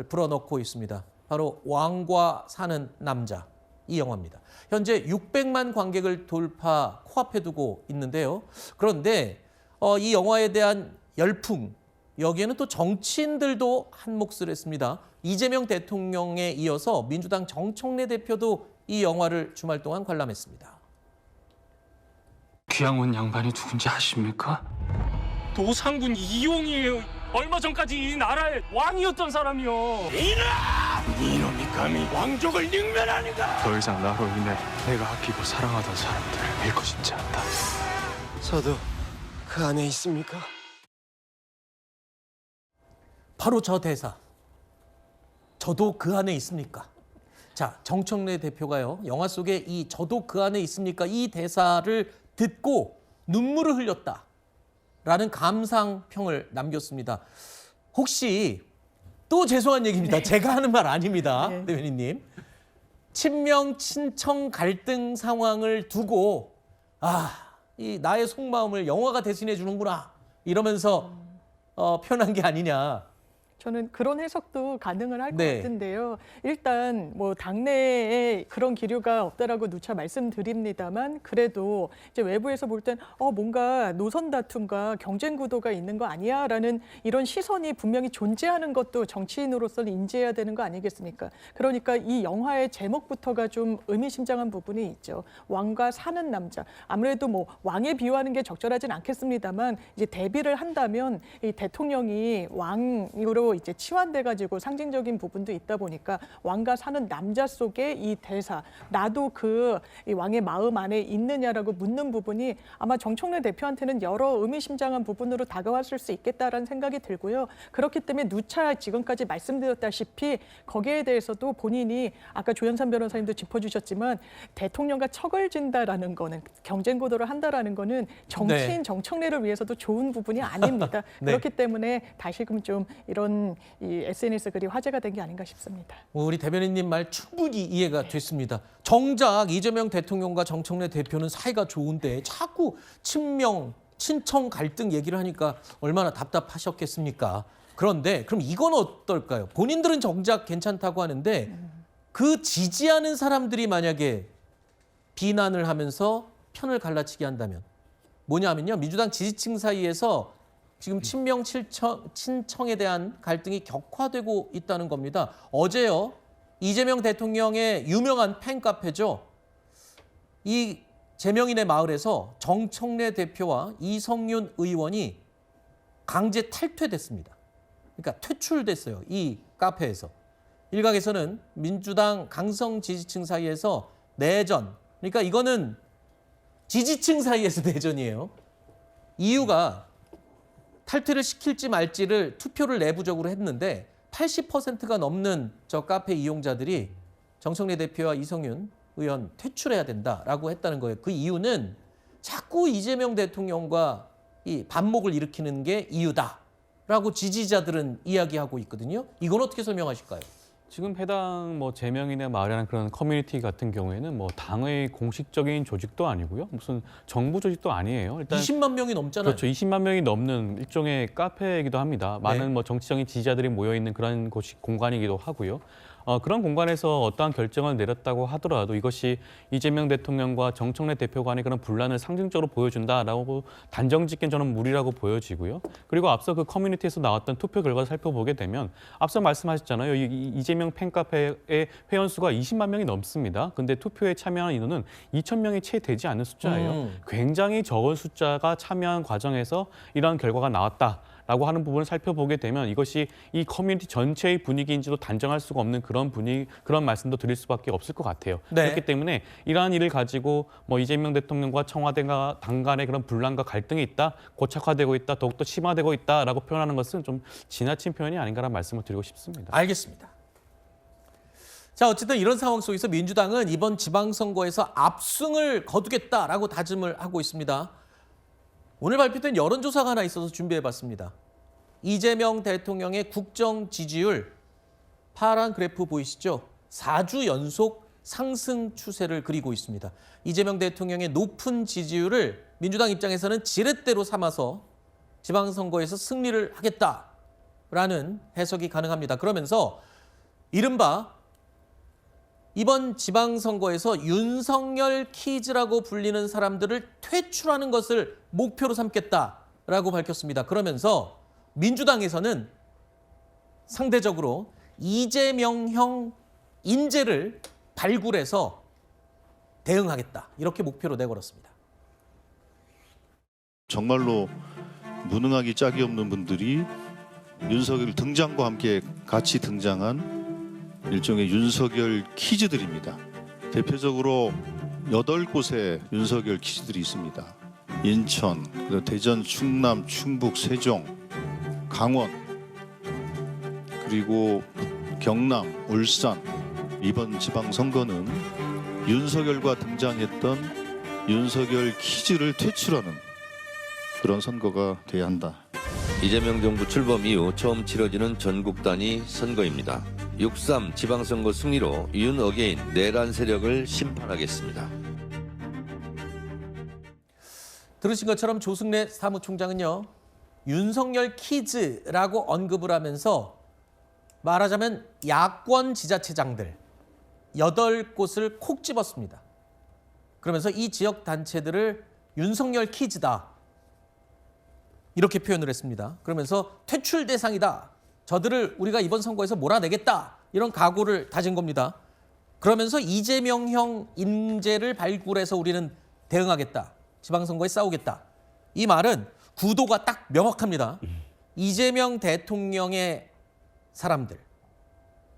불어넣고 있습니다. 바로 왕과 사는 남자, 이 영화입니다. 현재 600만 관객을 돌파 코앞에 두고 있는데요. 그런데 이 영화에 대한 열풍, 여기에는 또 정치인들도 한 몫을 했습니다. 이재명 대통령에 이어서 민주당 정청래 대표도 이 영화를 주말 동안 관람했습니다. 귀양원 양반이 누군지 아십니까? 도상군 이용이에요. 얼마 전까지 이 나라의 왕이었던 사람이요. 이놈이 감히 왕족을 능멸하는가? 더 이상 나로 인해 내가 아끼고 사랑하던 사람들을 잃고 싶지 않다. 저도 그 안에 있습니까? 바로 저 대사. 저도 그 안에 있습니까? 자, 정청래 대표가요, 영화 속에 이 저도 그 안에 있습니까? 이 대사를 듣고 눈물을 흘렸다라는 감상평을 남겼습니다. 혹시 또 죄송한 얘기입니다. 제가 하는 말 아닙니다. 네. 대변인님. 친명, 친청 갈등 상황을 두고 이 나의 속마음을 영화가 대신해 주는구나 이러면서 표현한 게 아니냐. 저는 그런 해석도 가능을 할 것 네. 같은데요. 일단 뭐 당내에 그런 기류가 없다라고 누차 말씀드립니다만 그래도 이제 외부에서 볼 땐 뭔가 노선 다툼과 경쟁 구도가 있는 거 아니야라는 이런 시선이 분명히 존재하는 것도 정치인으로서는 인지해야 되는 거 아니겠습니까? 그러니까 이 영화의 제목부터가 좀 의미심장한 부분이 있죠. 왕과 사는 남자. 아무래도 뭐 왕에 비유하는 게 적절하진 않겠습니다만 이제 대비를 한다면 이 대통령이 왕으로 이제 치환돼가지고 상징적인 부분도 있다 보니까 왕과 사는 남자 속의 이 대사, 나도 이 왕의 마음 안에 있느냐라고 묻는 부분이 아마 정청래 대표한테는 여러 의미심장한 부분으로 다가왔을 수 있겠다라는 생각이 들고요. 그렇기 때문에 누차 지금까지 말씀드렸다시피 거기에 대해서도 본인이 아까 조현산 변호사님도 짚어주셨지만 대통령과 척을 진다라는 거는 경쟁 구도를 한다라는 거는 정치인 네. 정청래를 위해서도 좋은 부분이 아닙니다. 네. 그렇기 때문에 다시금 좀 이런 이 SNS 글이 화제가 된 게 아닌가 싶습니다. 우리 대변인님 말 충분히 이해가 됐습니다. 정작 이재명 대통령과 정청래 대표는 사이가 좋은데 자꾸 친명, 친청 갈등 얘기를 하니까 얼마나 답답하셨겠습니까? 그런데 그럼 이건 어떨까요? 본인들은 정작 괜찮다고 하는데 그 지지하는 사람들이 만약에 비난을 하면서 편을 갈라치게 한다면 뭐냐 하면요. 민주당 지지층 사이에서 지금 친명 친청에 대한 갈등이 격화되고 있다는 겁니다. 어제요, 이재명 대통령의 유명한 팬카페죠. 이 제명인의 마을에서 정청래 대표와 이성윤 의원이 강제 탈퇴됐습니다. 그러니까 퇴출됐어요. 이 카페에서. 일각에서는 민주당 강성 지지층 사이에서 내전, 그러니까 이거는 지지층 사이에서 내전이에요. 이유가 탈퇴를 시킬지 말지를 투표를 내부적으로 했는데 80%가 넘는 저 카페 이용자들이 정청래 대표와 이성윤 의원 퇴출해야 된다라고 했다는 거예요. 그 이유는 자꾸 이재명 대통령과 이 반목을 일으키는 게 이유다라고 지지자들은 이야기하고 있거든요. 이건 어떻게 설명하실까요? 지금 해당 제명인의 마을이라는 그런 커뮤니티 같은 경우에는 당의 공식적인 조직도 아니고요. 무슨 정부 조직도 아니에요. 일단 20만 명이 넘잖아요. 그렇죠. 20만 명이 넘는 일종의 카페이기도 합니다. 많은 정치적인 지지자들이 모여 있는 그런 공간이기도 하고요. 그런 공간에서 어떠한 결정을 내렸다고 하더라도 이것이 이재명 대통령과 정청래 대표 간의 그런 분란을 상징적으로 보여준다라고 단정짓기엔 저는 무리라고 보여지고요. 그리고 앞서 그 커뮤니티에서 나왔던 투표 결과를 살펴보게 되면 앞서 말씀하셨잖아요. 이재명 팬카페의 회원수가 20만 명이 넘습니다. 근데 투표에 참여한 인원은 2,000명이 채 되지 않는 숫자예요. 굉장히 적은 숫자가 참여한 과정에서 이러한 결과가 나왔다라고 하는 부분을 살펴보게 되면 이것이 이 커뮤니티 전체의 분위기인지도 단정할 수가 없는 그런 그런 말씀도 드릴 수밖에 없을 것 같아요. 네. 그렇기 때문에 이러한 일을 가지고 이재명 대통령과 청와대가 당 간의 그런 분란과 갈등이 있다, 고착화되고 있다, 더욱더 심화되고 있다라고 표현하는 것은 좀 지나친 표현이 아닌가라는 말씀을 드리고 싶습니다. 알겠습니다. 자, 어쨌든 이런 상황 속에서 민주당은 이번 지방선거에서 압승을 거두겠다라고 다짐을 하고 있습니다. 오늘 발표된 여론조사가 하나 있어서 준비해봤습니다. 이재명 대통령의 국정 지지율, 파란 그래프 보이시죠? 4주 연속 상승 추세를 그리고 있습니다. 이재명 대통령의 높은 지지율을 민주당 입장에서는 지렛대로 삼아서 지방선거에서 승리를 하겠다라는 해석이 가능합니다. 그러면서 이른바 이번 지방선거에서 윤석열 키즈라고 불리는 사람들을 퇴출하는 것을 목표로 삼겠다라고 밝혔습니다. 그러면서 민주당에서는 상대적으로 이재명형 인재를 발굴해서 대응하겠다. 이렇게 목표로 내걸었습니다. 정말로 무능하기 짝이 없는 분들이 윤석열 등장과 함께 같이 등장한 일종의 윤석열 키즈들입니다. 대표적으로 8곳의 윤석열 키즈들이 있습니다. 인천, 대전, 충남, 충북, 세종, 강원, 그리고 경남, 울산. 이번 지방선거는 윤석열과 등장했던 윤석열 키즈를 퇴출하는 그런 선거가 돼야 한다. 이재명 정부 출범 이후 처음 치러지는 전국 단위 선거입니다. 6.3 지방선거 승리로 윤 어게인 내란 세력을 심판하겠습니다. 들으신 것처럼 조승래 사무총장은요, 윤석열 키즈라고 언급을 하면서 말하자면 야권 지자체장들 8곳을 콕 집었습니다. 그러면서 이 지역 단체들을 윤석열 키즈다 이렇게 표현을 했습니다. 그러면서 퇴출 대상이다. 저들을 우리가 이번 선거에서 몰아내겠다. 이런 각오를 다진 겁니다. 그러면서 이재명형 인재를 발굴해서 우리는 대응하겠다. 지방선거에 싸우겠다. 이 말은 구도가 딱 명확합니다. 이재명 대통령의 사람들,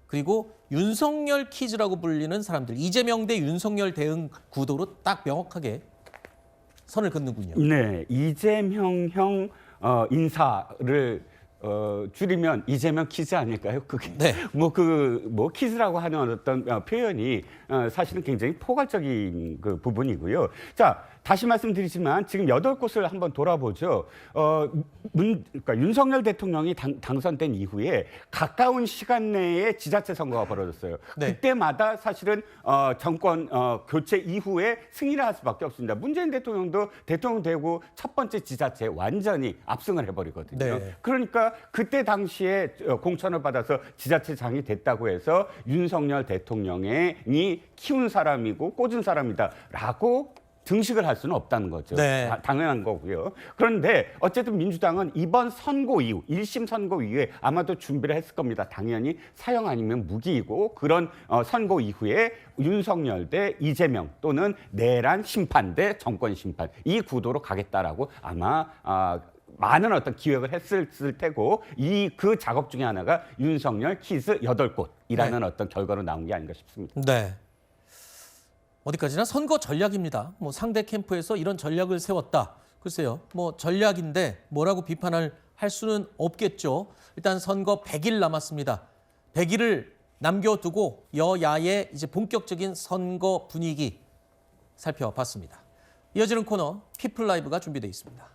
그리고 윤석열 키즈라고 불리는 사람들, 이재명 대 윤석열 대응 구도로 딱 명확하게 선을 긋는군요. 네, 이재명형 인사를 줄이면 이재명 키즈 아닐까요? 그게 네. 키즈라고 하는 어떤 표현이 사실은 굉장히 포괄적인 그 부분이고요. 자, 다시 말씀드리지만 지금 8곳을 한번 돌아보죠. 그러니까 윤석열 대통령이 당선된 이후에 가까운 시간 내에 지자체 선거가 벌어졌어요. 네. 그때마다 사실은 정권 교체 이후에 승리를 할 수밖에 없습니다. 문재인 대통령도 대통령 되고 첫 번째 지자체에 완전히 압승을 해버리거든요. 네. 그러니까 그때 당시에 공천을 받아서 지자체장이 됐다고 해서 윤석열 대통령이 키운 사람이고 꽂은 사람이다라고 증식을 할 수는 없다는 거죠. 네. 당연한 거고요. 그런데 어쨌든 민주당은 이번 선고 이후 1심 선고 이후에 아마도 준비를 했을 겁니다. 당연히 사형 아니면 무기이고 그런 선고 이후에 윤석열 대 이재명 또는 내란 심판 대 정권 심판 이 구도로 가겠다라고 아마 많은 어떤 기획을 했을 테고 그 작업 중에 하나가 윤석열 키즈 8곳이라는 어떤 결과로 나온 게 아닌가 싶습니다. 네. 어디까지나 선거 전략입니다. 뭐 상대 캠프에서 이런 전략을 세웠다. 글쎄요. 뭐 전략인데 뭐라고 비판을 할 수는 없겠죠. 일단 선거 100일 남았습니다. 100일을 남겨두고 여야의 이제 본격적인 선거 분위기 살펴봤습니다. 이어지는 코너 피플 라이브가 준비되어 있습니다.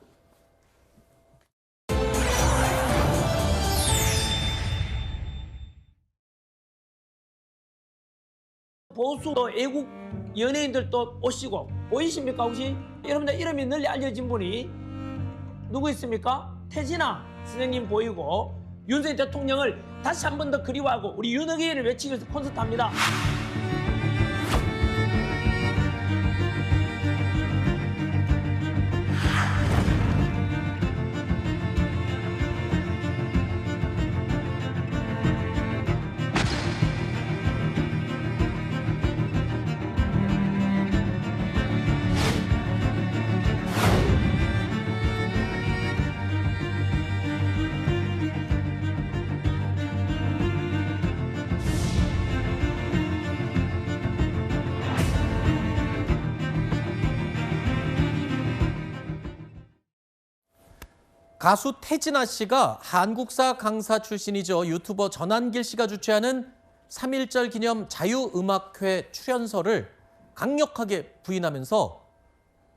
보수 애국 연예인들도 오시고 보이십니까 혹시? 여러분들 이름이 널리 알려진 분이 누구 있습니까? 태진아 선생님 보이고 윤석열 대통령을 다시 한 번 더 그리워하고 우리 윤어게인을 외치기 위해서 콘서트 합니다. 가수 태진아 씨가 한국사 강사 출신이죠. 유튜버 전한길 씨가 주최하는 3.1절 기념 자유음악회 출연설을 강력하게 부인하면서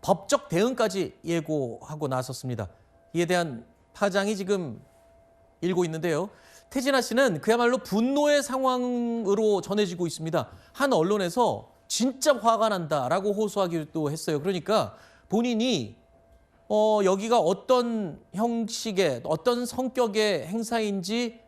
법적 대응까지 예고하고 나섰습니다. 이에 대한 파장이 지금 일고 있는데요. 태진아 씨는 그야말로 분노의 상황으로 전해지고 있습니다. 한 언론에서 진짜 화가 난다라고 호소하기도 했어요. 그러니까 본인이 여기가 어떤 형식의 어떤 성격의 행사인지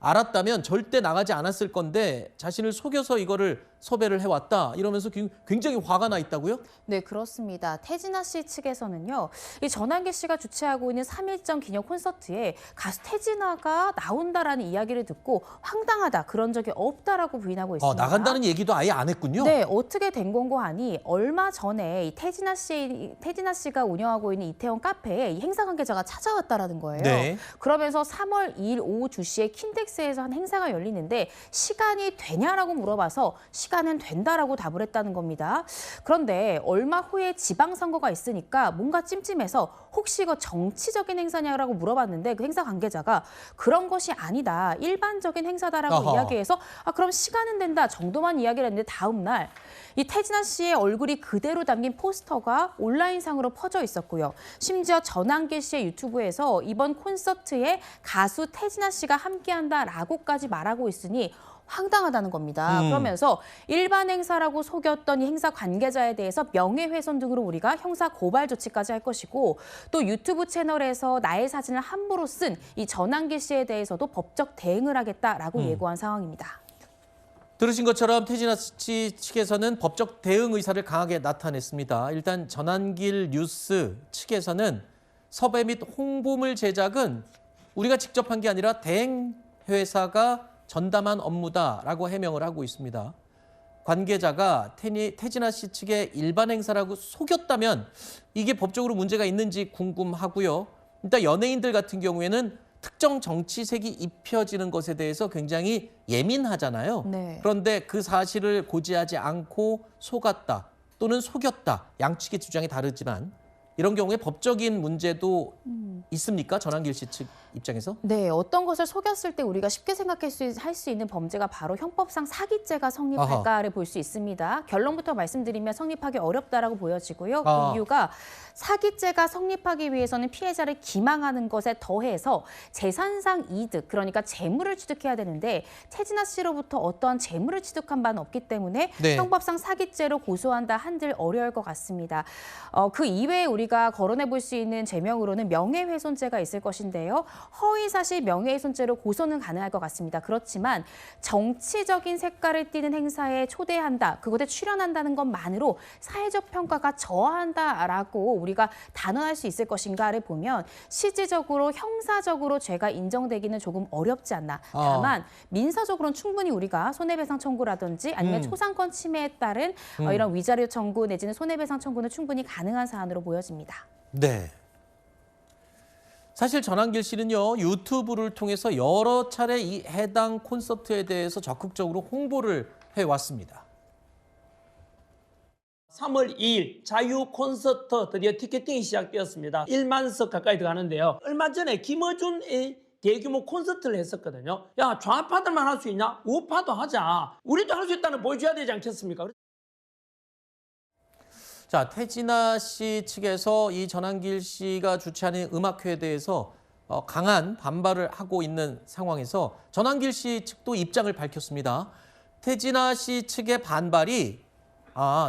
알았다면 절대 나가지 않았을 건데 자신을 속여서 이거를 섭외를 해왔다 이러면서 굉장히 화가 나 있다고요? 네, 그렇습니다. 태진아 씨 측에서는요. 이 전한길 씨가 주최하고 있는 3.1절 기념 콘서트에 가수 태진아가 나온다라는 이야기를 듣고 황당하다, 그런 적이 없다라고 부인하고 있습니다. 나간다는 얘기도 아예 안 했군요. 네, 어떻게 된 건고 하니 얼마 전에 이 태진아 씨가 운영하고 있는 이태원 카페에 이 행사 관계자가 찾아왔다라는 거예요. 네. 그러면서 3월 2일 오후 2시에 킨텍스에서 한 행사가 열리는데 시간이 되냐라고 물어봐서 시간은 된다라고 답을 했다는 겁니다. 그런데 얼마 후에 지방선거가 있으니까 뭔가 찜찜해서 혹시 이거 정치적인 행사냐라고 물어봤는데 그 행사 관계자가 그런 것이 아니다. 일반적인 행사다라고 이야기해서 그럼 시간은 된다 정도만 이야기를 했는데 다음 날 이 태진아 씨의 얼굴이 그대로 담긴 포스터가 온라인상으로 퍼져 있었고요. 심지어 전한길 씨의 유튜브에서 이번 콘서트에 가수 태진아 씨가 함께한다라고까지 말하고 있으니 황당하다는 겁니다. 그러면서 일반 행사라고 속였던 이 행사 관계자에 대해서 명예훼손 등으로 우리가 형사 고발 조치까지 할 것이고 또 유튜브 채널에서 나의 사진을 함부로 쓴 이 전한길 씨에 대해서도 법적 대응을 하겠다라고 예고한 상황입니다. 들으신 것처럼 태진아 씨 측에서는 법적 대응 의사를 강하게 나타냈습니다. 일단 전한길 뉴스 측에서는 섭외 및 홍보물 제작은 우리가 직접 한 게 아니라 대행 회사가 전담한 업무다라고 해명을 하고 있습니다. 관계자가 태진아 씨 측의 일반 행사라고 속였다면 이게 법적으로 문제가 있는지 궁금하고요. 일단 연예인들 같은 경우에는 특정 정치색이 입혀지는 것에 대해서 굉장히 예민하잖아요. 네. 그런데 그 사실을 고지하지 않고 속았다 또는 속였다. 양측의 주장이 다르지만 이런 경우에 법적인 문제도 있습니까? 전한길 씨 측 입장에서? 네, 어떤 것을 속였을 때 우리가 쉽게 생각할 수 있는 범죄가 바로 형법상 사기죄가 성립할까를 볼 수 있습니다. 결론부터 말씀드리면 성립하기 어렵다라고 보여지고요. 그 이유가 사기죄가 성립하기 위해서는 피해자를 기망하는 것에 더해서 재산상 이득, 그러니까 재물을 취득해야 되는데 태진아 씨로부터 어떠한 재물을 취득한 바는 없기 때문에 네. 형법상 사기죄로 고소한다 한들 어려울 것 같습니다. 그 이외에 우리가 거론해 볼 수 있는 죄명으로는 명예 명예훼손죄가 있을 것인데요. 허위사실 명예훼손죄로 고소는 가능할 것 같습니다. 그렇지만 정치적인 색깔을 띠는 행사에 초대한다, 그곳에 출연한다는 것만으로 사회적 평가가 저하한다라고 우리가 단언할 수 있을 것인가를 보면 실질적으로 형사적으로 죄가 인정되기는 조금 어렵지 않나. 다만 민사적으로는 충분히 우리가 손해배상 청구라든지 아니면 초상권 침해에 따른 이런 위자료 청구 내지는 손해배상 청구는 충분히 가능한 사안으로 보여집니다. 네. 사실 전한길 씨는요, 유튜브를 통해서 여러 차례 이 해당 콘서트에 대해서 적극적으로 홍보를 해왔습니다. 3월 2일 자유 콘서트 드디어 티켓팅이 시작되었습니다. 1만 석 가까이 들어가는데요. 얼마 전에 김어준의 대규모 콘서트를 했었거든요. 야, 좌파들만 할 수 있냐? 우파도 하자. 우리도 할 수 있다는 보여줘야 되지 않겠습니까? 자, 태진아 씨 측에서 이 전한길 씨가 주최하는 음악회에 대해서 강한 반발을 하고 있는 상황에서 전한길 씨 측도 입장을 밝혔습니다. 태진아 씨 측의 반발이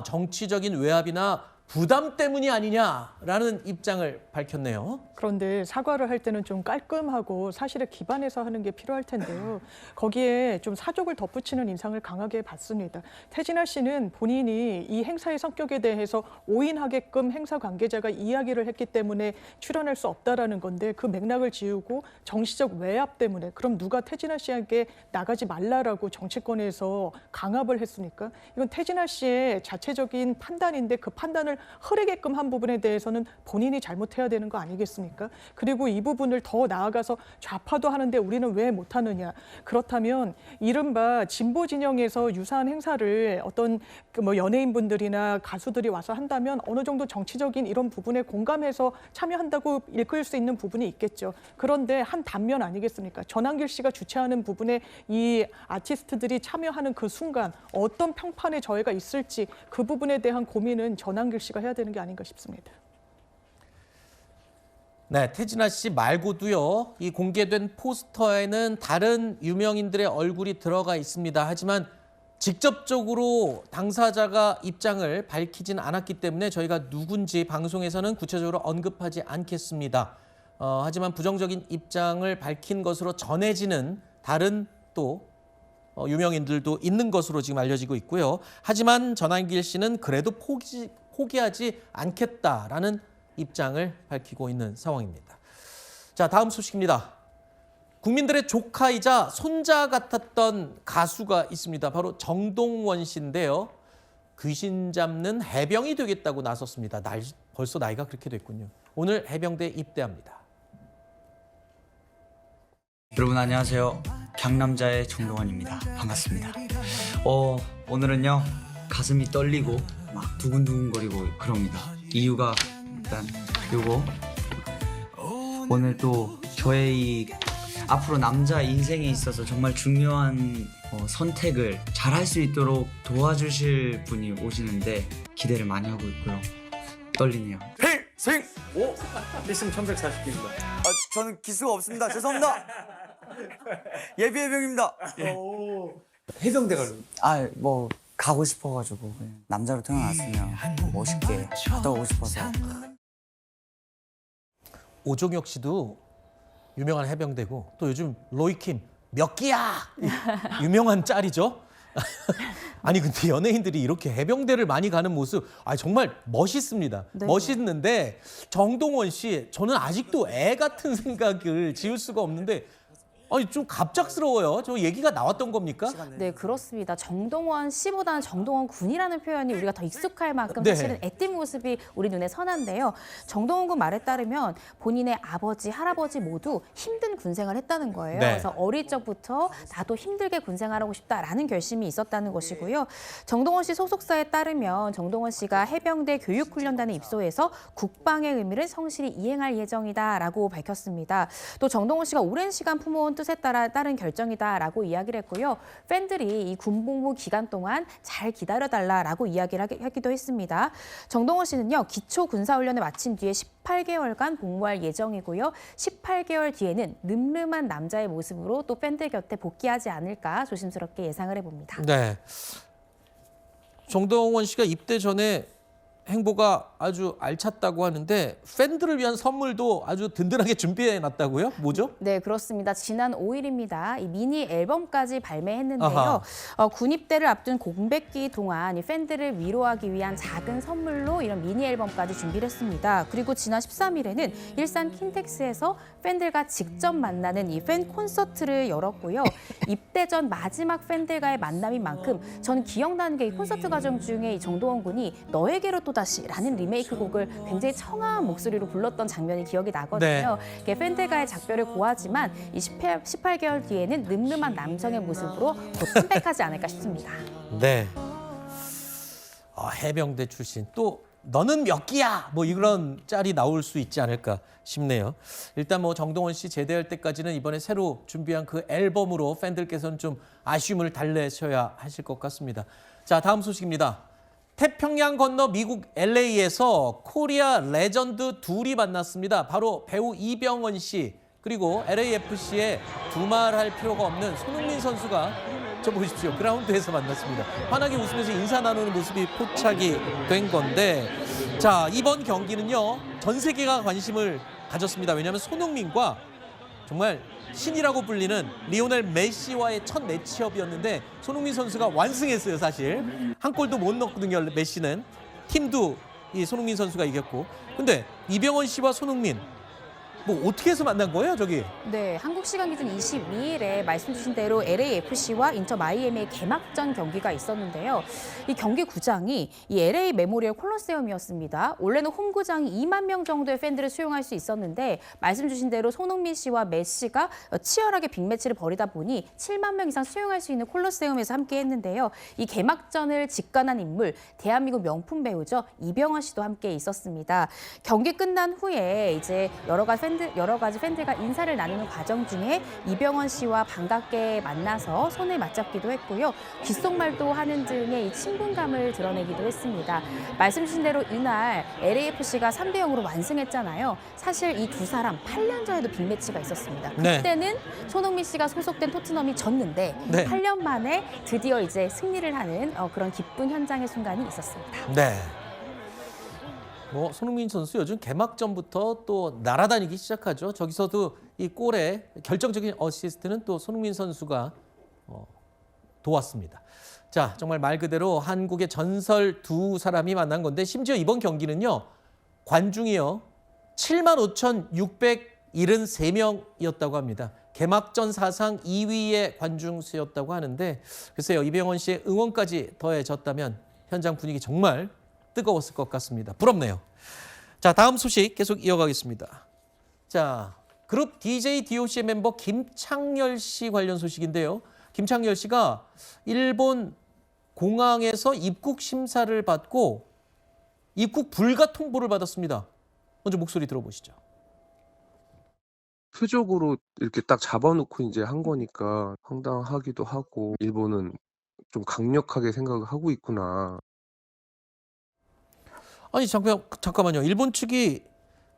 정치적인 외압이나 부담 때문이 아니냐라는 입장을 밝혔네요. 그런데 사과를 할 때는 좀 깔끔하고 사실에 기반해서 하는 게 필요할 텐데요. 거기에 좀 사족을 덧붙이는 인상을 강하게 받습니다. 태진아 씨는 본인이 이 행사의 성격에 대해서 오인하게끔 행사 관계자가 이야기를 했기 때문에 출연할 수 없다라는 건데 그 맥락을 지우고 정치적 외압 때문에 그럼 누가 태진아 씨에게 나가지 말라라고 정치권에서 강압을 했습니까? 이건 태진아 씨의 자체적인 판단인데 그 판단을 흐리게끔 한 부분에 대해서는 본인이 잘못해야 되는 거 아니겠습니까? 그리고 이 부분을 더 나아가서 좌파도 하는데 우리는 왜 못하느냐. 그렇다면 이른바 진보 진영에서 유사한 행사를 어떤 연예인분들이나 가수들이 와서 한다면 어느 정도 정치적인 이런 부분에 공감해서 참여한다고 읽을 수 있는 부분이 있겠죠. 그런데 한 단면 아니겠습니까? 전한길 씨가 주최하는 부분에 이 아티스트들이 참여하는 그 순간 어떤 평판의 저해가 있을지 그 부분에 대한 고민은 전한길 씨가 해야 되는 게 아닌가 싶습니다. 네, 태진아 씨 말고도요, 이 공개된 포스터에는 다른 유명인들의 얼굴이 들어가 있습니다. 하지만 직접적으로 당사자가 입장을 밝히진 않았기 때문에 저희가 누군지 방송에서는 구체적으로 언급하지 않겠습니다. 하지만 부정적인 입장을 밝힌 것으로 전해지는 다른 또 유명인들도 있는 것으로 지금 알려지고 있고요. 하지만 전한길 씨는 그래도 포기하지 않겠다라는 입장을 밝히고 있는 상황입니다. 자, 다음 소식입니다. 국민들의 조카이자 손자 같았던 가수가 있습니다. 바로 정동원 씨인데요. 귀신 잡는 해병이 되겠다고 나섰습니다. 벌써 나이가 그렇게 됐군요. 오늘 해병대에 입대합니다. 여러분 안녕하세요. 강남자의 정동원입니다. 반갑습니다. 오늘은요 가슴이 떨리고 막 두근두근거리고 그럽니다. 이유가 일단 요거 오늘 또 저의 이 앞으로 남자 인생에 있어서 정말 중요한 선택을 잘 할 수 있도록 도와주실 분이 오시는데 기대를 많이 하고 있고요. 떨리네요. 필승! 오! 필승 1140개입니다. 저는 기수가 없습니다. 죄송합니다. 예비 해병입니다. 해병대 갈래? 뭐 가고 싶어가지고 남자로 태어났으면 멋있게 갔다 오고 싶어서. 오종혁 씨도 유명한 해병대고 또 요즘 로이킴 몇 끼야 유명한 짤이죠. 아니 근데 연예인들이 이렇게 해병대를 많이 가는 모습 정말 멋있습니다. 네. 멋있는데 정동원 씨 저는 아직도 애 같은 생각을 지울 수가 없는데 좀 갑작스러워요. 저 얘기가 나왔던 겁니까? 네, 그렇습니다. 정동원 씨보다는 정동원 군이라는 표현이 우리가 더 익숙할 만큼 네. 사실은 애띤 모습이 우리 눈에 선한데요. 정동원 군 말에 따르면 본인의 아버지, 할아버지 모두 힘든 군생활을 했다는 거예요. 네. 그래서 어릴 적부터 나도 힘들게 군생활하고 싶다라는 결심이 있었다는 것이고요. 정동원 씨 소속사에 따르면 정동원 씨가 해병대 교육훈련단에 입소해서 국방의 의미를 성실히 이행할 예정이다라고 밝혔습니다. 또 정동원 씨가 오랜 시간 품어온 뜻에 따른 결정이다라고 이야기를 했고요. 팬들이 이 군복무 기간 동안 잘 기다려달라라고 이야기를 하기도 했습니다. 정동원 씨는요. 기초군사훈련을 마친 뒤에 18개월간 복무할 예정이고요. 18개월 뒤에는 늠름한 남자의 모습으로 또 팬들 곁에 복귀하지 않을까 조심스럽게 예상을 해봅니다. 네. 정동원 씨가 입대 전에 행보가 아주 알찼다고 하는데 팬들을 위한 선물도 아주 든든하게 준비해놨다고요? 뭐죠? 네, 그렇습니다. 지난 5일입니다. 이 미니 앨범까지 발매했는데요. 아하. 군입대를 앞둔 공백기 동안 이 팬들을 위로하기 위한 작은 선물로 이런 미니 앨범까지 준비를 했습니다. 그리고 지난 13일에는 일산 킨텍스에서 팬들과 직접 만나는 이 팬 콘서트를 열었고요. 입대 전 마지막 팬들과의 만남인 만큼 저는 기억나는 게 이 콘서트 과정 중에 이 정동원 군이 너에게로 또다시라는 리메이크 곡을 굉장히 청아한 목소리로 불렀던 장면이 기억이 나거든요. 이게 팬들과의 작별을 고하지만 이 18개월 뒤에는 늠름한 남성의 모습으로 곧 컴백하지 않을까 싶습니다. 네. 해병대 출신 또 너는 몇 기야? 뭐 이런 짤이 나올 수 있지 않을까 싶네요. 일단 뭐 정동원 씨 제대할 때까지는 이번에 새로 준비한 그 앨범으로 팬들께서는 좀 아쉬움을 달래셔야 하실 것 같습니다. 자, 다음 소식입니다. 태평양 건너 미국 LA에서 코리아 레전드 둘이 만났습니다. 바로 배우 이병헌 씨 그리고 LAFC에 두말할 필요가 없는 손흥민 선수가 저 보십시오. 그라운드에서 만났습니다. 환하게 웃으면서 인사 나누는 모습이 포착이 된 건데 자, 이번 경기는요. 전 세계가 관심을 가졌습니다. 왜냐하면 손흥민과 정말 신이라고 불리는 리오넬 메시와의 첫 매치업이었는데 손흥민 선수가 완승했어요, 사실. 한 골도 못 넣었거든요, 메시는. 팀도 이 손흥민 선수가 이겼고. 근데 이병헌 씨와 손흥민 뭐 어떻게 해서 만난 거예요, 저기? 네, 한국 시간 기준 22일에 말씀 주신 대로 LAFC와 인터 마이애미의 개막전 경기가 있었는데요. 이 경기 구장이 이 LA 메모리얼 콜로세움이었습니다. 원래는 홈구장이 2만 명 정도의 팬들을 수용할 수 있었는데 말씀 주신 대로 손흥민 씨와 메시가 치열하게 빅매치를 벌이다 보니 7만 명 이상 수용할 수 있는 콜로세움에서 함께 했는데요. 이 개막전을 직관한 인물, 대한민국 명품 배우죠. 이병헌 씨도 함께 있었습니다. 경기 끝난 후에 이제 여러 가지 팬들과 인사를 나누는 과정 중에 이병헌 씨와 반갑게 만나서 손을 맞잡기도 했고요. 귓속말도 하는 등의 이 친분감을 드러내기도 했습니다. 말씀 주신 대로 이날 LAFC가 3대0으로 완승했잖아요. 사실 이 두 사람 8년 전에도 빅매치가 있었습니다. 그때는 손흥민 씨가 소속된 토트넘이 졌는데 8년 만에 드디어 이제 승리를 하는 그런 기쁜 현장의 순간이 있었습니다. 네. 뭐 손흥민 선수 요즘 개막전부터 또 날아다니기 시작하죠. 저기서도 이 골의 결정적인 어시스트는 또 손흥민 선수가 도왔습니다. 자, 정말 말 그대로 한국의 전설 두 사람이 만난 건데 심지어 이번 경기는요. 관중이요. 75,673명이었다고 합니다. 개막전 사상 2위의 관중 수였다고 하는데 글쎄요. 이병헌 씨의 응원까지 더해졌다면 현장 분위기 정말 뜨거웠을 것 같습니다. 부럽네요. 자, 다음 소식 계속 이어가겠습니다. 자, 그룹 DJ DOC의 멤버 김창렬 씨 관련 소식인데요. 김창렬 씨가 일본 공항에서 입국 심사를 받고 입국 불가 통보를 받았습니다. 먼저 목소리 들어보시죠. 표적으로 이렇게 딱 잡아놓고 이제 한 거니까 황당하기도 하고 일본은 좀 강력하게 생각을 하고 있구나. 아니 잠깐만요. 일본 측이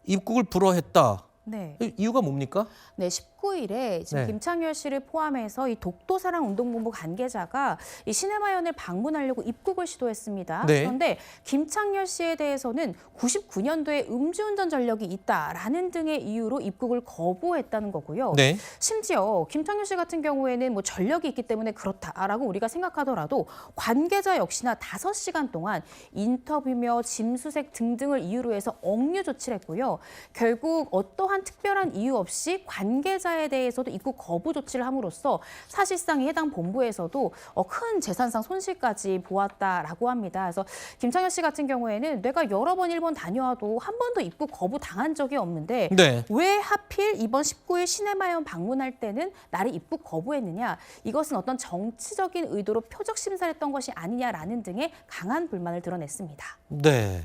입국을 불허했다. 네. 이유가 뭡니까? 네, 19일에 지금 김창렬 씨를 포함해서 이 독도사랑 운동본부 관계자가 이 시네마연을 방문하려고 입국을 시도했습니다. 그런데 김창렬 씨에 대해서는 99년도에 음주운전 전력이 있다라는 등의 이유로 입국을 거부했다는 거고요. 심지어 김창렬 씨 같은 경우에는 뭐 전력이 있기 때문에 그렇다라고 우리가 생각하더라도 관계자 역시나 5시간 동안 인터뷰며 짐 수색 등등을 이유로 해서 억류 조치를 했고요. 결국 어떠한 특별한 이유 없이 관계자에 대해서도 입국 거부 조치를 함으로써 사실상 해당 본부에서도 큰 재산상 손실까지 보았다라고 합니다. 그래서 김창렬 씨 같은 경우에는 내가 여러 번 일본 다녀와도 한 번도 입국 거부 당한 적이 없는데 왜 하필 이번 19일 시네마연 방문할 때는 나를 입국 거부했느냐. 이것은 어떤 정치적인 의도로 표적 심사를 했던 것이 아니냐라는 등의 강한 불만을 드러냈습니다. 네.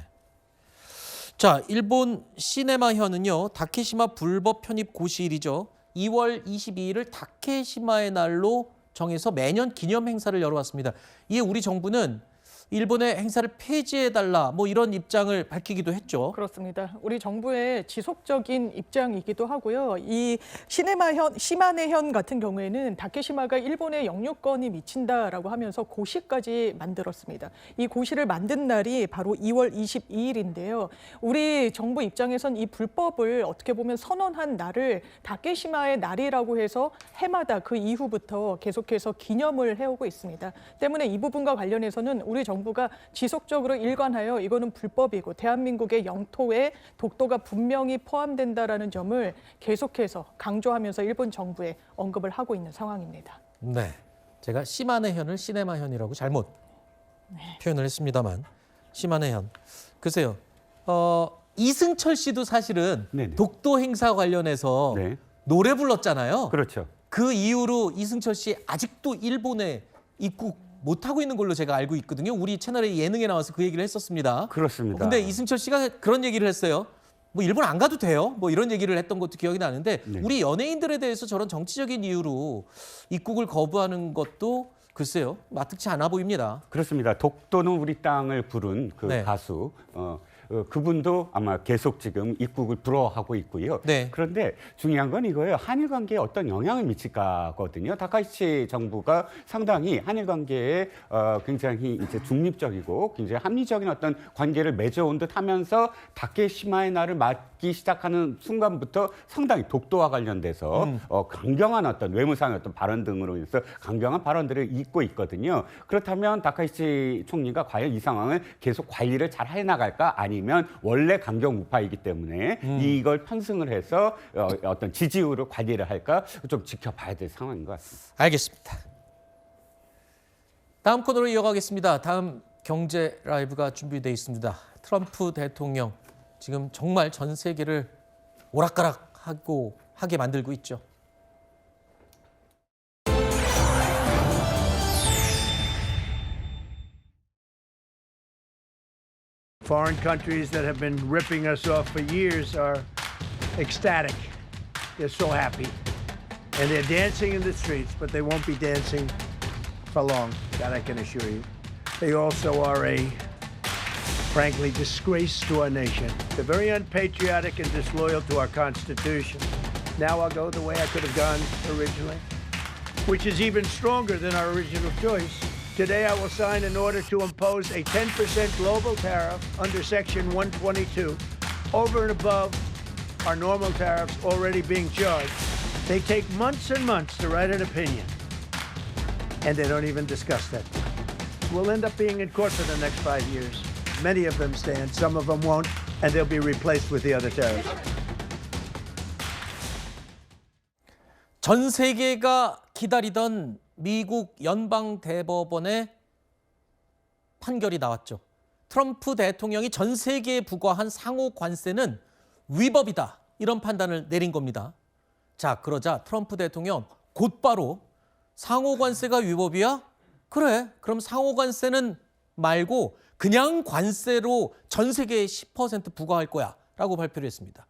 자, 일본 시네마현은요. 다케시마 불법 편입 고시일이죠. 2월 22일을 다케시마의 날로 정해서 매년 기념 행사를 열어왔습니다. 이에 우리 정부는 일본의 행사를 폐지해달라 뭐 이런 입장을 밝히기도 했죠. 그렇습니다. 우리 정부의 지속적인 입장이기도 하고요. 이 시마네현 같은 경우에는 다케시마가 일본의 영유권이 미친다라고 하면서 고시까지 만들었습니다. 이 고시를 만든 날이 바로 2월 22일인데요. 우리 정부 입장에선 이 불법을 어떻게 보면 선언한 날을 다케시마의 날이라고 해서 해마다 그 이후부터 계속해서 기념을 해오고 있습니다. 때문에 이 부분과 관련해서는 우리 정부가 지속적으로 일관하여 이거는 불법이고 대한민국의 영토에 독도가 분명히 포함된다라는 점을 계속해서 강조하면서 일본 정부에 언급을 하고 있는 상황입니다. 네, 제가 시마네현을 시네마현이라고 잘못 표현을 했습니다만 시마네현. 글쎄요, 이승철 씨도 사실은 독도 행사 관련해서 노래 불렀잖아요. 그렇죠. 그 이후로 이승철 씨 아직도 일본에 입국 못하고 있는 걸로 제가 알고 있거든요. 우리 채널의 예능에 나와서 그 얘기를 했었습니다. 그렇습니다. 근데 이승철 씨가 그런 얘기를 했어요. 뭐 일본 안 가도 돼요. 뭐 이런 얘기를 했던 것도 기억이 나는데 우리 연예인들에 대해서 저런 정치적인 이유로 입국을 거부하는 것도 글쎄요. 마뜩치 않아 보입니다. 그렇습니다. 독도는 우리 땅을 부른 그 가수 그분도 아마 계속 지금 입국을 불허하고 있고요. 그런데 중요한 건 이거예요. 한일 관계에 어떤 영향을 미칠까거든요. 다카이치 정부가 상당히 한일 관계에 굉장히 이제 중립적이고 굉장히 합리적인 어떤 관계를 맺어온 듯 하면서 다케시마의 날을 맞기 시작하는 순간부터 상당히 독도와 관련돼서 강경한 어떤 외무상의 어떤 발언 등으로 인해서 강경한 발언들을 잇고 있거든요. 그렇다면 다카이치 총리가 과연 이 상황을 계속 관리를 잘 해나갈까? 아니면 원래 강경 우파이기 때문에 이걸 편승을 해서 어떤 지지율을 관리를 할까 좀 지켜봐야 될 상황인 것 같습니다. 알겠습니다. 다음 코너로 이어가겠습니다. 다음 경제 라이브가 준비되어 있습니다. 트럼프 대통령 지금 정말 전 세계를 오락가락하게 만들고 있죠. Foreign countries that have been ripping us off for years are ecstatic. They're so happy. And they're dancing in the streets, but they won't be dancing for long, that I can assure you. They also are a, frankly, disgrace to our nation. They're very unpatriotic and disloyal to our Constitution. Now I'll go the way I could have gone originally, which is even stronger than our original choice. Today, I will sign an order to impose a 10% global tariff under Section 122 over and above our normal tariffs already being charged. They take months and months to write an opinion, and they don't even discuss that. We'll end up being in court for the next 5 years. Many of them stand, some of them won't, and they'll be replaced with the other tariffs. 전 세계가 기다리던 미국 연방대법원의 판결이 나왔죠. 트럼프 대통령이 전 세계에 부과한 상호 관세는 위법이다. 이런 판단을 내린 겁니다. 자, 그러자 트럼프 대통령 곧바로 상호 관세가 위법이야? 그래, 그럼 상호 관세는 말고 그냥 관세로 전 세계에 10% 부과할 거야 라고 발표를 했습니다.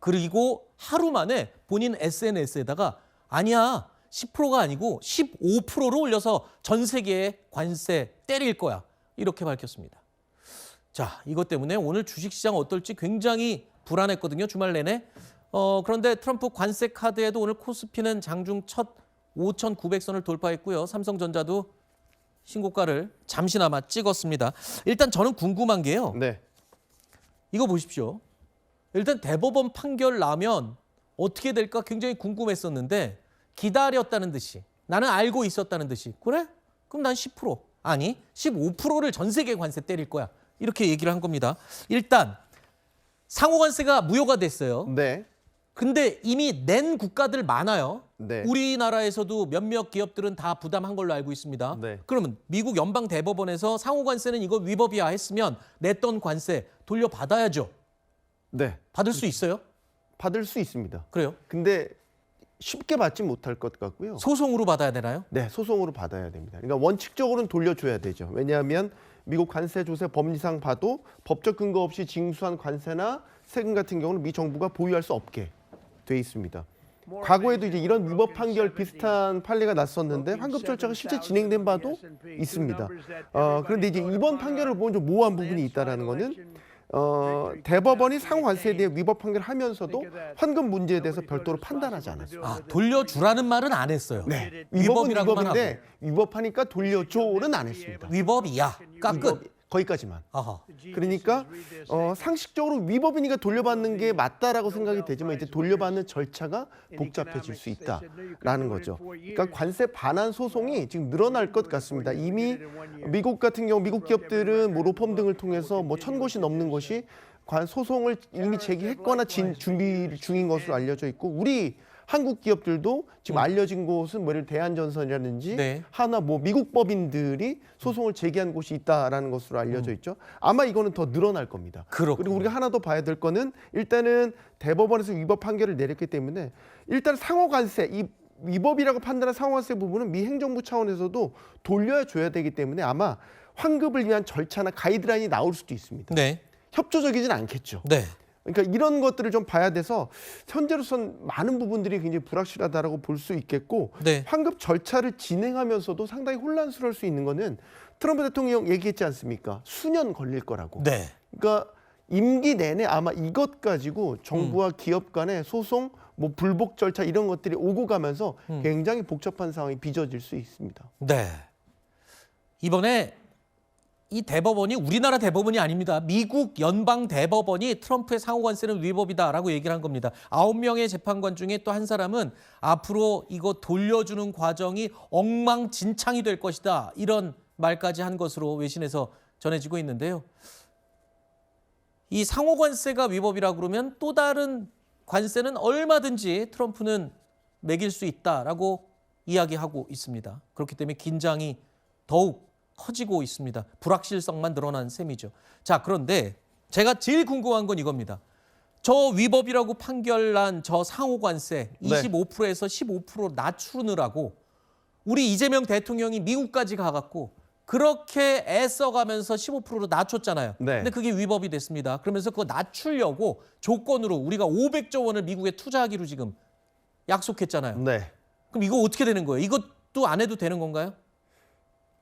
그리고 하루 만에 본인 SNS에다가 아니야, 10%가 아니고 15%로 올려서 전 세계에 관세 때릴 거야. 이렇게 밝혔습니다. 자, 이것 때문에 오늘 주식시장 어떨지 굉장히 불안했거든요. 주말 내내. 그런데 트럼프 관세 카드에도 오늘 코스피는 장중 첫 5,900선을 돌파했고요. 삼성전자도 신고가를 잠시나마 찍었습니다. 일단 저는 궁금한 게요. 이거 보십시오. 일단 대법원 판결 나면 어떻게 될까 굉장히 궁금했었는데 기다렸다는 듯이 나는 알고 있었다는 듯이 그래? 그럼 난 10% 아니 15%를 전 세계 관세 때릴 거야. 이렇게 얘기를 한 겁니다. 일단 상호관세가 무효가 됐어요. 근데 이미 낸 국가들 많아요. 우리나라에서도 몇몇 기업들은 다 부담한 걸로 알고 있습니다. 그러면 미국 연방대법원에서 상호관세는 이거 위법이야 했으면 냈던 관세 돌려받아야죠. 받을 수 있어요? 받을 수 있습니다. 그래요? 근데 쉽게 받지 못할 것 같고요. 소송으로 받아야 되나요? 네, 소송으로 받아야 됩니다. 그러니까 원칙적으로는 돌려줘야 되죠. 왜냐하면 미국 관세 조세 법리상 봐도 법적 근거 없이 징수한 관세나 세금 같은 경우는 미 정부가 보유할 수 없게 돼 있습니다. 과거에도 이제 이런 위법 판결 비슷한 판례가 났었는데 환급 절차가 실제 진행된 바도 있습니다. 그런데 이제 이번 판결을 보면 좀 모호한 부분이 있다라는 거는 대법원이 상호 관세에 대해 위법 판결을 하면서도 환급 문제에 대해서 별도로 판단하지 않았어요. 아, 돌려주라는 말은 안 했어요. 네, 위법이라고만 위법인데 위법하니까 돌려줘는 안 했습니다. 위법이야. 끝. 거기까지만. 아하. 그러니까 상식적으로 위법이니까 돌려받는 게 맞다라고 생각이 되지만 이제 돌려받는 절차가 복잡해질 수 있다라는 거죠. 그러니까 관세 반환 소송이 지금 늘어날 것 같습니다. 이미 미국 같은 경우 미국 기업들은 뭐 로펌 등을 통해서 뭐 1,000곳이 넘는 곳이 소송을 이미 제기했거나 준비 중인 것으로 알려져 있고 우리 한국 기업들도 지금 알려진 곳은 뭐 대한전선이라든지 네. 하나 뭐 미국 법인들이 소송을 제기한 곳이 있다라는 것으로 알려져 있죠. 아마 이거는 더 늘어날 겁니다. 그리고 우리가 하나 더 봐야 될 거는 일단은 대법원에서 위법 판결을 내렸기 때문에 일단 상호관세 이 위법이라고 판단한 상호관세 부분은 미 행정부 차원에서도 돌려줘야 되기 때문에 아마 환급을 위한 절차나 가이드라인이 나올 수도 있습니다. 네. 협조적이진 않겠죠. 네. 그러니까 이런 것들을 좀 봐야 돼서 현재로선 많은 부분들이 굉장히 불확실하다라고 볼 수 있겠고 네. 환급 절차를 진행하면서도 상당히 혼란스러울 수 있는 거는 트럼프 대통령 얘기했지 않습니까? 수년 걸릴 거라고. 네. 그러니까 임기 내내 아마 이것 가지고 정부와 기업 간의 소송, 뭐 불복 절차 이런 것들이 오고 가면서 굉장히 복잡한 상황이 빚어질 수 있습니다. 네. 이번에 이 대법원이 우리나라 대법원이 아닙니다. 미국 연방 대법원이 트럼프의 상호관세는 위법이다라고 얘기를 한 겁니다. 9명의 재판관 중에 또 한 사람은 앞으로 이거 돌려주는 과정이 엉망진창이 될 것이다. 이런 말까지 한 것으로 외신에서 전해지고 있는데요. 이 상호관세가 위법이라고 그러면 또 다른 관세는 얼마든지 트럼프는 매길 수 있다라고 이야기하고 있습니다. 그렇기 때문에 긴장이 더욱 커지고 있습니다. 불확실성만 늘어난 셈이죠. 자, 그런데 제가 제일 궁금한 건 이겁니다. 저 위법이라고 판결난 저 상호관세 25%에서 15% 낮추느라고 우리 이재명 대통령이 미국까지 가갖고 그렇게 애써가면서 15%로 낮췄잖아요. 네. 근데 그게 위법이 됐습니다. 그러면서 그거 낮추려고 조건으로 우리가 500조 원을 미국에 투자하기로 지금 약속했잖아요. 네. 그럼 이거 어떻게 되는 거예요? 이것도 안 해도 되는 건가요?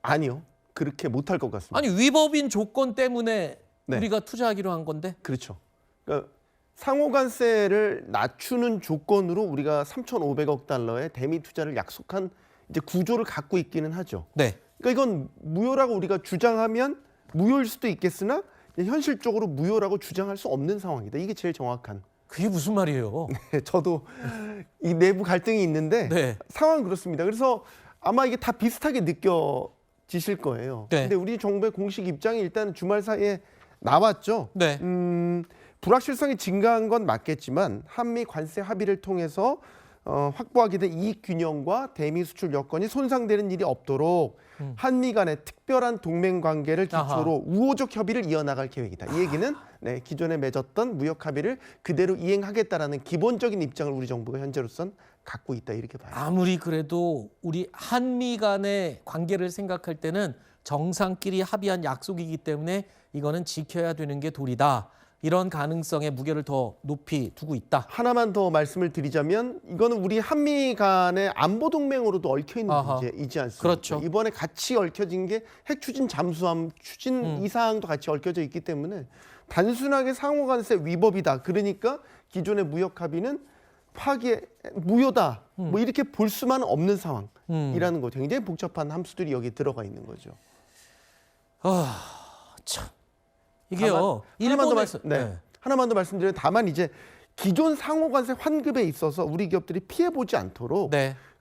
아니요. 그렇게 못할 것 같습니다. 아니 위법인 조건 때문에 네. 우리가 투자하기로 한 건데. 그렇죠. 그러니까 상호관세를 낮추는 조건으로 우리가 3,500억 달러의 대미 투자를 약속한 이제 구조를 갖고 있기는 하죠. 네. 그러니까 이건 무효라고 우리가 주장하면 무효일 수도 있겠으나 현실적으로 무효라고 주장할 수 없는 상황이다. 이게 제일 정확한. 그게 무슨 말이에요? 네, 저도 이 내부 갈등이 있는데 네. 상황은 그렇습니다. 그래서 아마 이게 다 비슷하게 느껴지실 거예요. 네. 근데 우리 정부의 공식 입장이 일단 주말 사이에 나왔죠. 네. 불확실성이 증가한 건 맞겠지만 한미 관세 합의를 통해서 확보하게 된 이익 균형과 대미 수출 여건이 손상되는 일이 없도록 한미 간의 특별한 동맹 관계를 기초로 우호적 협의를 이어나갈 계획이다. 이 얘기는 네, 기존에 맺었던 무역 합의를 그대로 이행하겠다라는 기본적인 입장을 우리 정부가 현재로선 갖고 있다 이렇게 봐요. 아무리 그래도 우리 한미 간의 관계를 생각할 때는 정상끼리 합의한 약속이기 때문에 이거는 지켜야 되는 게 도리다. 이런 가능성에 무게를 더 높이 두고 있다. 하나만 더 말씀을 드리자면 이거는 우리 한미 간의 안보 동맹으로도 얽혀 있는 문제이지 않습니까? 그렇죠. 이번에 같이 얽혀진 게 핵 추진 잠수함 추진 이 사항도 같이 얽혀져 있기 때문에 단순하게 상호관세 위법이다. 그러니까 기존의 무역 합의는 파기에 무효다. 뭐 이렇게 볼 수만 없는 상황이라는 거죠. 굉장히 복잡한 함수들이 여기 들어가 있는 거죠. 참. 이게요. 하나만 더 말씀드리면 다만 이제 기존 상호관세 환급에 있어서 우리 기업들이 피해 보지 않도록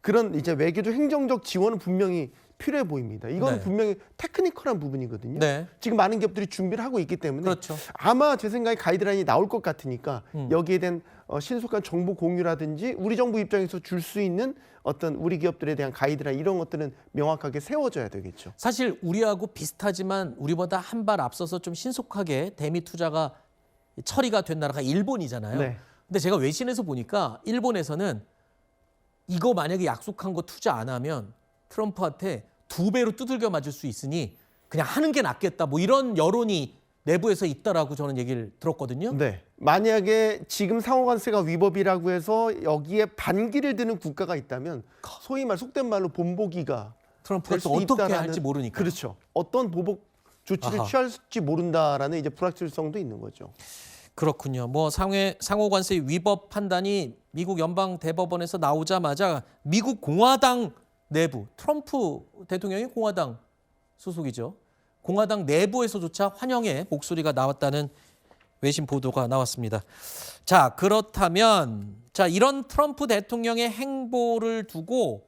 그런 이제 외교적 행정적 지원은 분명히 필요해 보입니다. 이거는 분명히 테크니컬한 부분이거든요. 지금 많은 기업들이 준비를 하고 있기 때문에 아마 제 생각에 가이드라인이 나올 것 같으니까 여기에 대한 신속한 정보 공유라든지 우리 정부 입장에서 줄 수 있는 어떤 우리 기업들에 대한 가이드라인 이런 것들은 명확하게 세워져야 되겠죠. 사실 우리하고 비슷하지만 우리보다 한 발 앞서서 좀 신속하게 대미 투자가 처리가 된 나라가 일본이잖아요. 네. 근데 제가 외신에서 보니까 일본에서는 이거 만약에 약속한 거 투자 안 하면 트럼프한테 2배로 두들겨 맞을 수 있으니 그냥 하는 게 낫겠다. 뭐 이런 여론이 내부에서 있다라고 저는 얘기를 들었거든요. 네. 만약에 지금 상호관세가 위법이라고 해서 여기에 반기를 드는 국가가 있다면 소위 말 속된 말로 본보기가 트럼프가 또 어떻게 할지 모르니까. 그렇죠. 어떤 보복 조치를 아하. 취할지 모른다라는 이제 불확실성도 있는 거죠. 그렇군요. 뭐 상호관세 위법 판단이 미국 연방 대법원에서 나오자마자 미국 공화당 내부, 트럼프 대통령이 공화당 소속이죠. 공화당 내부에서조차 환영의 목소리가 나왔다는 외신 보도가 나왔습니다. 자, 그렇다면 이런 트럼프 대통령의 행보를 두고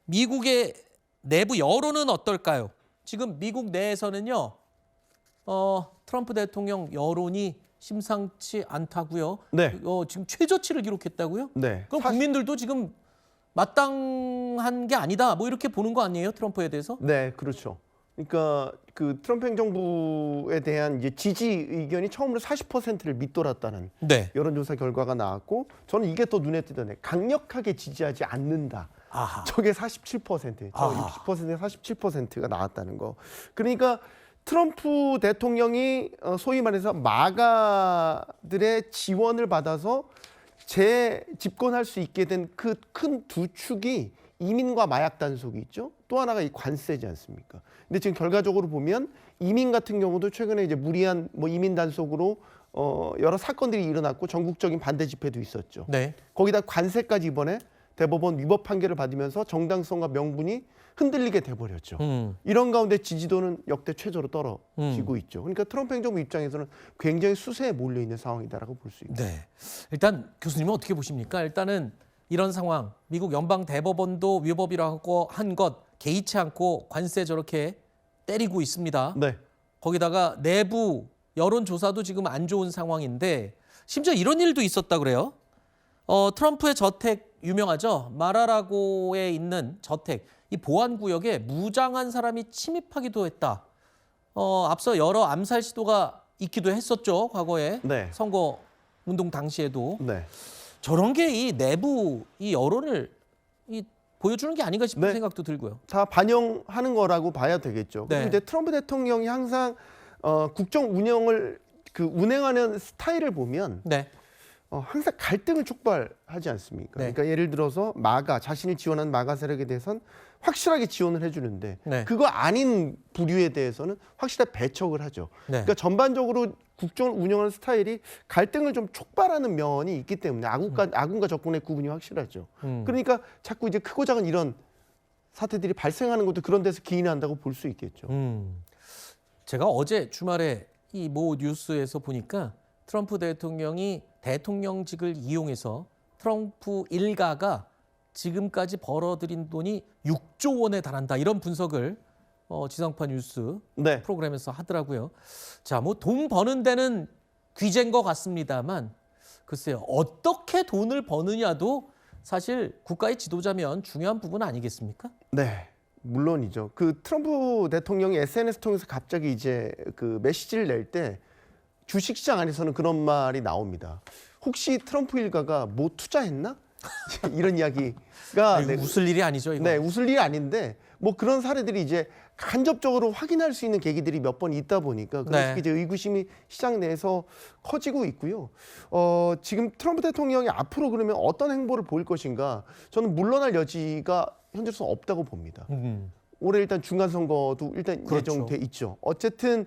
미국의 내부 여론은 어떨까요? 지금 미국 내에서는요. 트럼프 대통령 여론이 심상치 않다고요. 네. 지금 최저치를 기록했다고요? 네. 그럼 국민들도 지금 마땅한 게 아니다. 뭐 이렇게 보는 거 아니에요? 트럼프에 대해서? 네, 그렇죠. 그러니까 그 트럼프 행정부에 대한 이제 지지 의견이 처음으로 40%를 밑돌았다는 네. 여론조사 결과가 나왔고 저는 이게 더 눈에 띄더네. 강력하게 지지하지 않는다. 아하. 저게 47%, 저 60%에 47%가 나왔다는 거. 그러니까 트럼프 대통령이 소위 말해서 마가들의 지원을 받아서 재집권할 수 있게 된 그 큰 두 축이 이민과 마약 단속이 있죠. 또 하나가 이 관세지 않습니까? 근데 지금 결과적으로 보면 이민 같은 경우도 최근에 이제 무리한 뭐 이민 단속으로 여러 사건들이 일어났고 전국적인 반대 집회도 있었죠. 네. 거기다 관세까지 이번에 대법원 위법 판결을 받으면서 정당성과 명분이 흔들리게 돼버렸죠. 이런 가운데 지지도는 역대 최저로 떨어지고 있죠. 그러니까 트럼프 행정부 입장에서는 굉장히 수세에 몰려있는 상황이다라고 볼 수 있습니다. 네. 일단 교수님은 어떻게 보십니까? 일단은 이런 상황, 미국 연방 대법원도 위법이라고 한 것 개의치 않고 관세 저렇게 때리고 있습니다. 네. 거기다가 내부 여론조사도 지금 안 좋은 상황인데 심지어 이런 일도 있었다 그래요. 트럼프의 저택 유명하죠. 마라라고에 있는 저택, 이 보안구역에 무장한 사람이 침입하기도 했다. 앞서 여러 암살 시도가 있기도 했었죠. 과거에 네. 선거 운동 당시에도. 네. 저런 게 이 내부 이 여론을 보여주는 게 아닌가 싶은 생각도 들고요. 다 반영하는 거라고 봐야 되겠죠. 네. 근데 트럼프 대통령이 항상 국정 운영을 운행하는 스타일을 보면 네. 항상 갈등을 촉발하지 않습니까? 네. 그러니까 예를 들어서 자신이 지원한 마가 세력에 대해서는 확실하게 지원을 해주는데 네. 그거 아닌 부류에 대해서는 확실하게 배척을 하죠. 네. 그러니까 전반적으로 국정을 운영하는 스타일이 갈등을 좀 촉발하는 면이 있기 때문에 아군과 적군의 구분이 확실하죠. 그러니까 자꾸 이제 크고 작은 이런 사태들이 발생하는 것도 그런 데서 기인한다고 볼 수 있겠죠. 제가 어제 주말에 이 모 뉴스에서 보니까 트럼프 대통령이 대통령직을 이용해서 트럼프 일가가 지금까지 벌어들인 돈이 6조 원에 달한다. 이런 분석을 지상파 뉴스 네. 프로그램에서 하더라고요. 자, 뭐 돈 버는 데는 귀재인 것 같습니다만 글쎄요. 어떻게 돈을 버느냐도 사실 국가의 지도자면 중요한 부분 아니겠습니까? 네. 물론이죠. 그 트럼프 대통령이 SNS 통해서 갑자기 이제 그 메시지를 낼 때 주식시장 안에서는 그런 말이 나옵니다. 혹시 트럼프 일가가 뭐 투자했나? 이런 이야기가 웃을 일이 아니죠, 이거. 네, 웃을 일이 아닌데 뭐 그런 사례들이 이제 간접적으로 확인할 수 있는 계기들이 몇 번 있다 보니까 그래서 이제 의구심이 시장 내에서 커지고 있고요. 지금 트럼프 대통령이 앞으로 그러면 어떤 행보를 보일 것인가? 저는 물러날 여지가 현재로서 없다고 봅니다. 올해 일단 중간 선거도 일단 예정돼 있죠. 어쨌든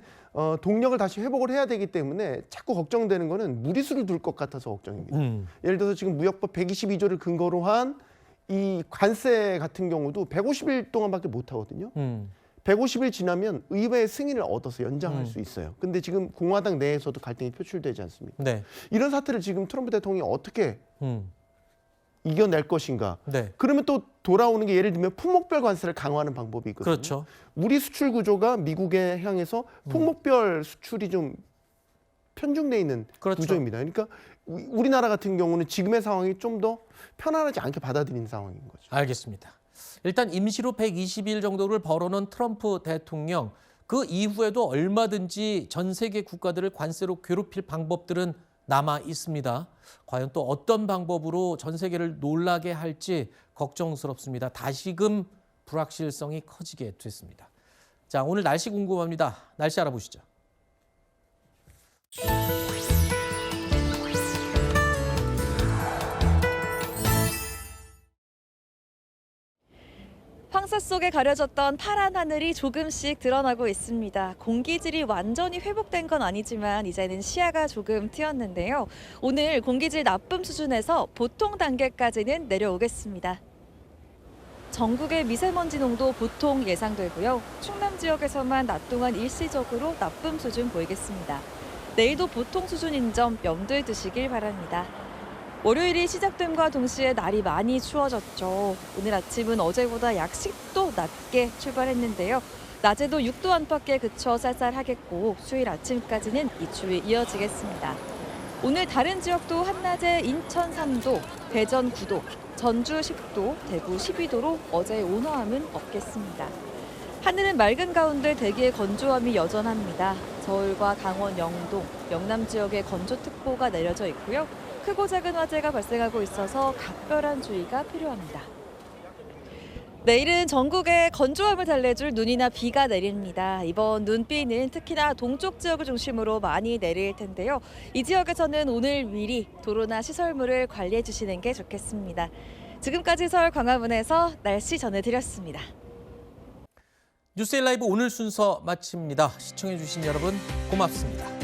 동력을 다시 회복을 해야 되기 때문에 자꾸 걱정되는 거는 무리수를 둘 것 같아서 걱정입니다. 예를 들어서 지금 무역법 122조를 근거로 한 이 관세 같은 경우도 150일 동안밖에 못 하거든요. 150일 지나면 의회의 승인을 얻어서 연장할 수 있어요. 근데 지금 공화당 내에서도 갈등이 표출되지 않습니까? 네. 이런 사태를 지금 트럼프 대통령이 어떻게 이겨낼 것인가? 네. 그러면 또 돌아오는 게 예를 들면 품목별 관세를 강화하는 방법이 있거든요. 그렇죠. 우리 수출 구조가 미국에 향해서 품목별 수출이 좀 편중돼 있는 구조입니다. 그러니까 우리나라 같은 경우는 지금의 상황이 좀 더 편안하지 않게 받아들이는 상황인 거죠. 알겠습니다. 일단 임시로 120일 정도를 벌어놓은 트럼프 대통령, 그 이후에도 얼마든지 전 세계 국가들을 관세로 괴롭힐 방법들은 남아 있습니다. 과연 또 어떤 방법으로 전 세계를 놀라게 할지 걱정스럽습니다. 다시금 불확실성이 커지게 됐습니다. 자, 오늘 날씨 궁금합니다. 날씨 알아보시죠. 황사 속에 가려졌던 파란 하늘이 조금씩 드러나고 있습니다. 공기질이 완전히 회복된 건 아니지만 이제는 시야가 조금 트였는데요. 오늘 공기질 나쁨 수준에서 보통 단계까지는 내려오겠습니다. 전국의 미세먼지 농도 보통 예상되고요. 충남 지역에서만 낮 동안 일시적으로 나쁨 수준 보이겠습니다. 내일도 보통 수준인 점 염두에 두시길 바랍니다. 월요일이 시작됨과 동시에 날이 많이 추워졌죠. 오늘 아침은 어제보다 약 10도 낮게 출발했는데요. 낮에도 6도 안팎에 그쳐 쌀쌀하겠고 수요일 아침까지는 이 추위 이어지겠습니다. 오늘 다른 지역도 한낮에 인천 3도, 대전 9도, 전주 10도, 대구 12도로 어제의 온화함은 없겠습니다. 하늘은 맑은 가운데 대기의 건조함이 여전합니다. 서울과 강원 영동, 영남 지역에 건조특보가 내려져 있고요. 크고 작은 화재가 발생하고 있어서 각별한 주의가 필요합니다. 내일은 전국에 건조함을 달래줄 눈이나 비가 내립니다. 이번 눈비는 특히나 동쪽 지역을 중심으로 많이 내릴 텐데요. 이 지역에서는 오늘 미리 도로나 시설물을 관리해 주시는 게 좋겠습니다. 지금까지 서울 광화문에서 날씨 전해드렸습니다. 뉴스일 라이브 오늘 순서 마칩니다. 시청해 주신 여러분 고맙습니다.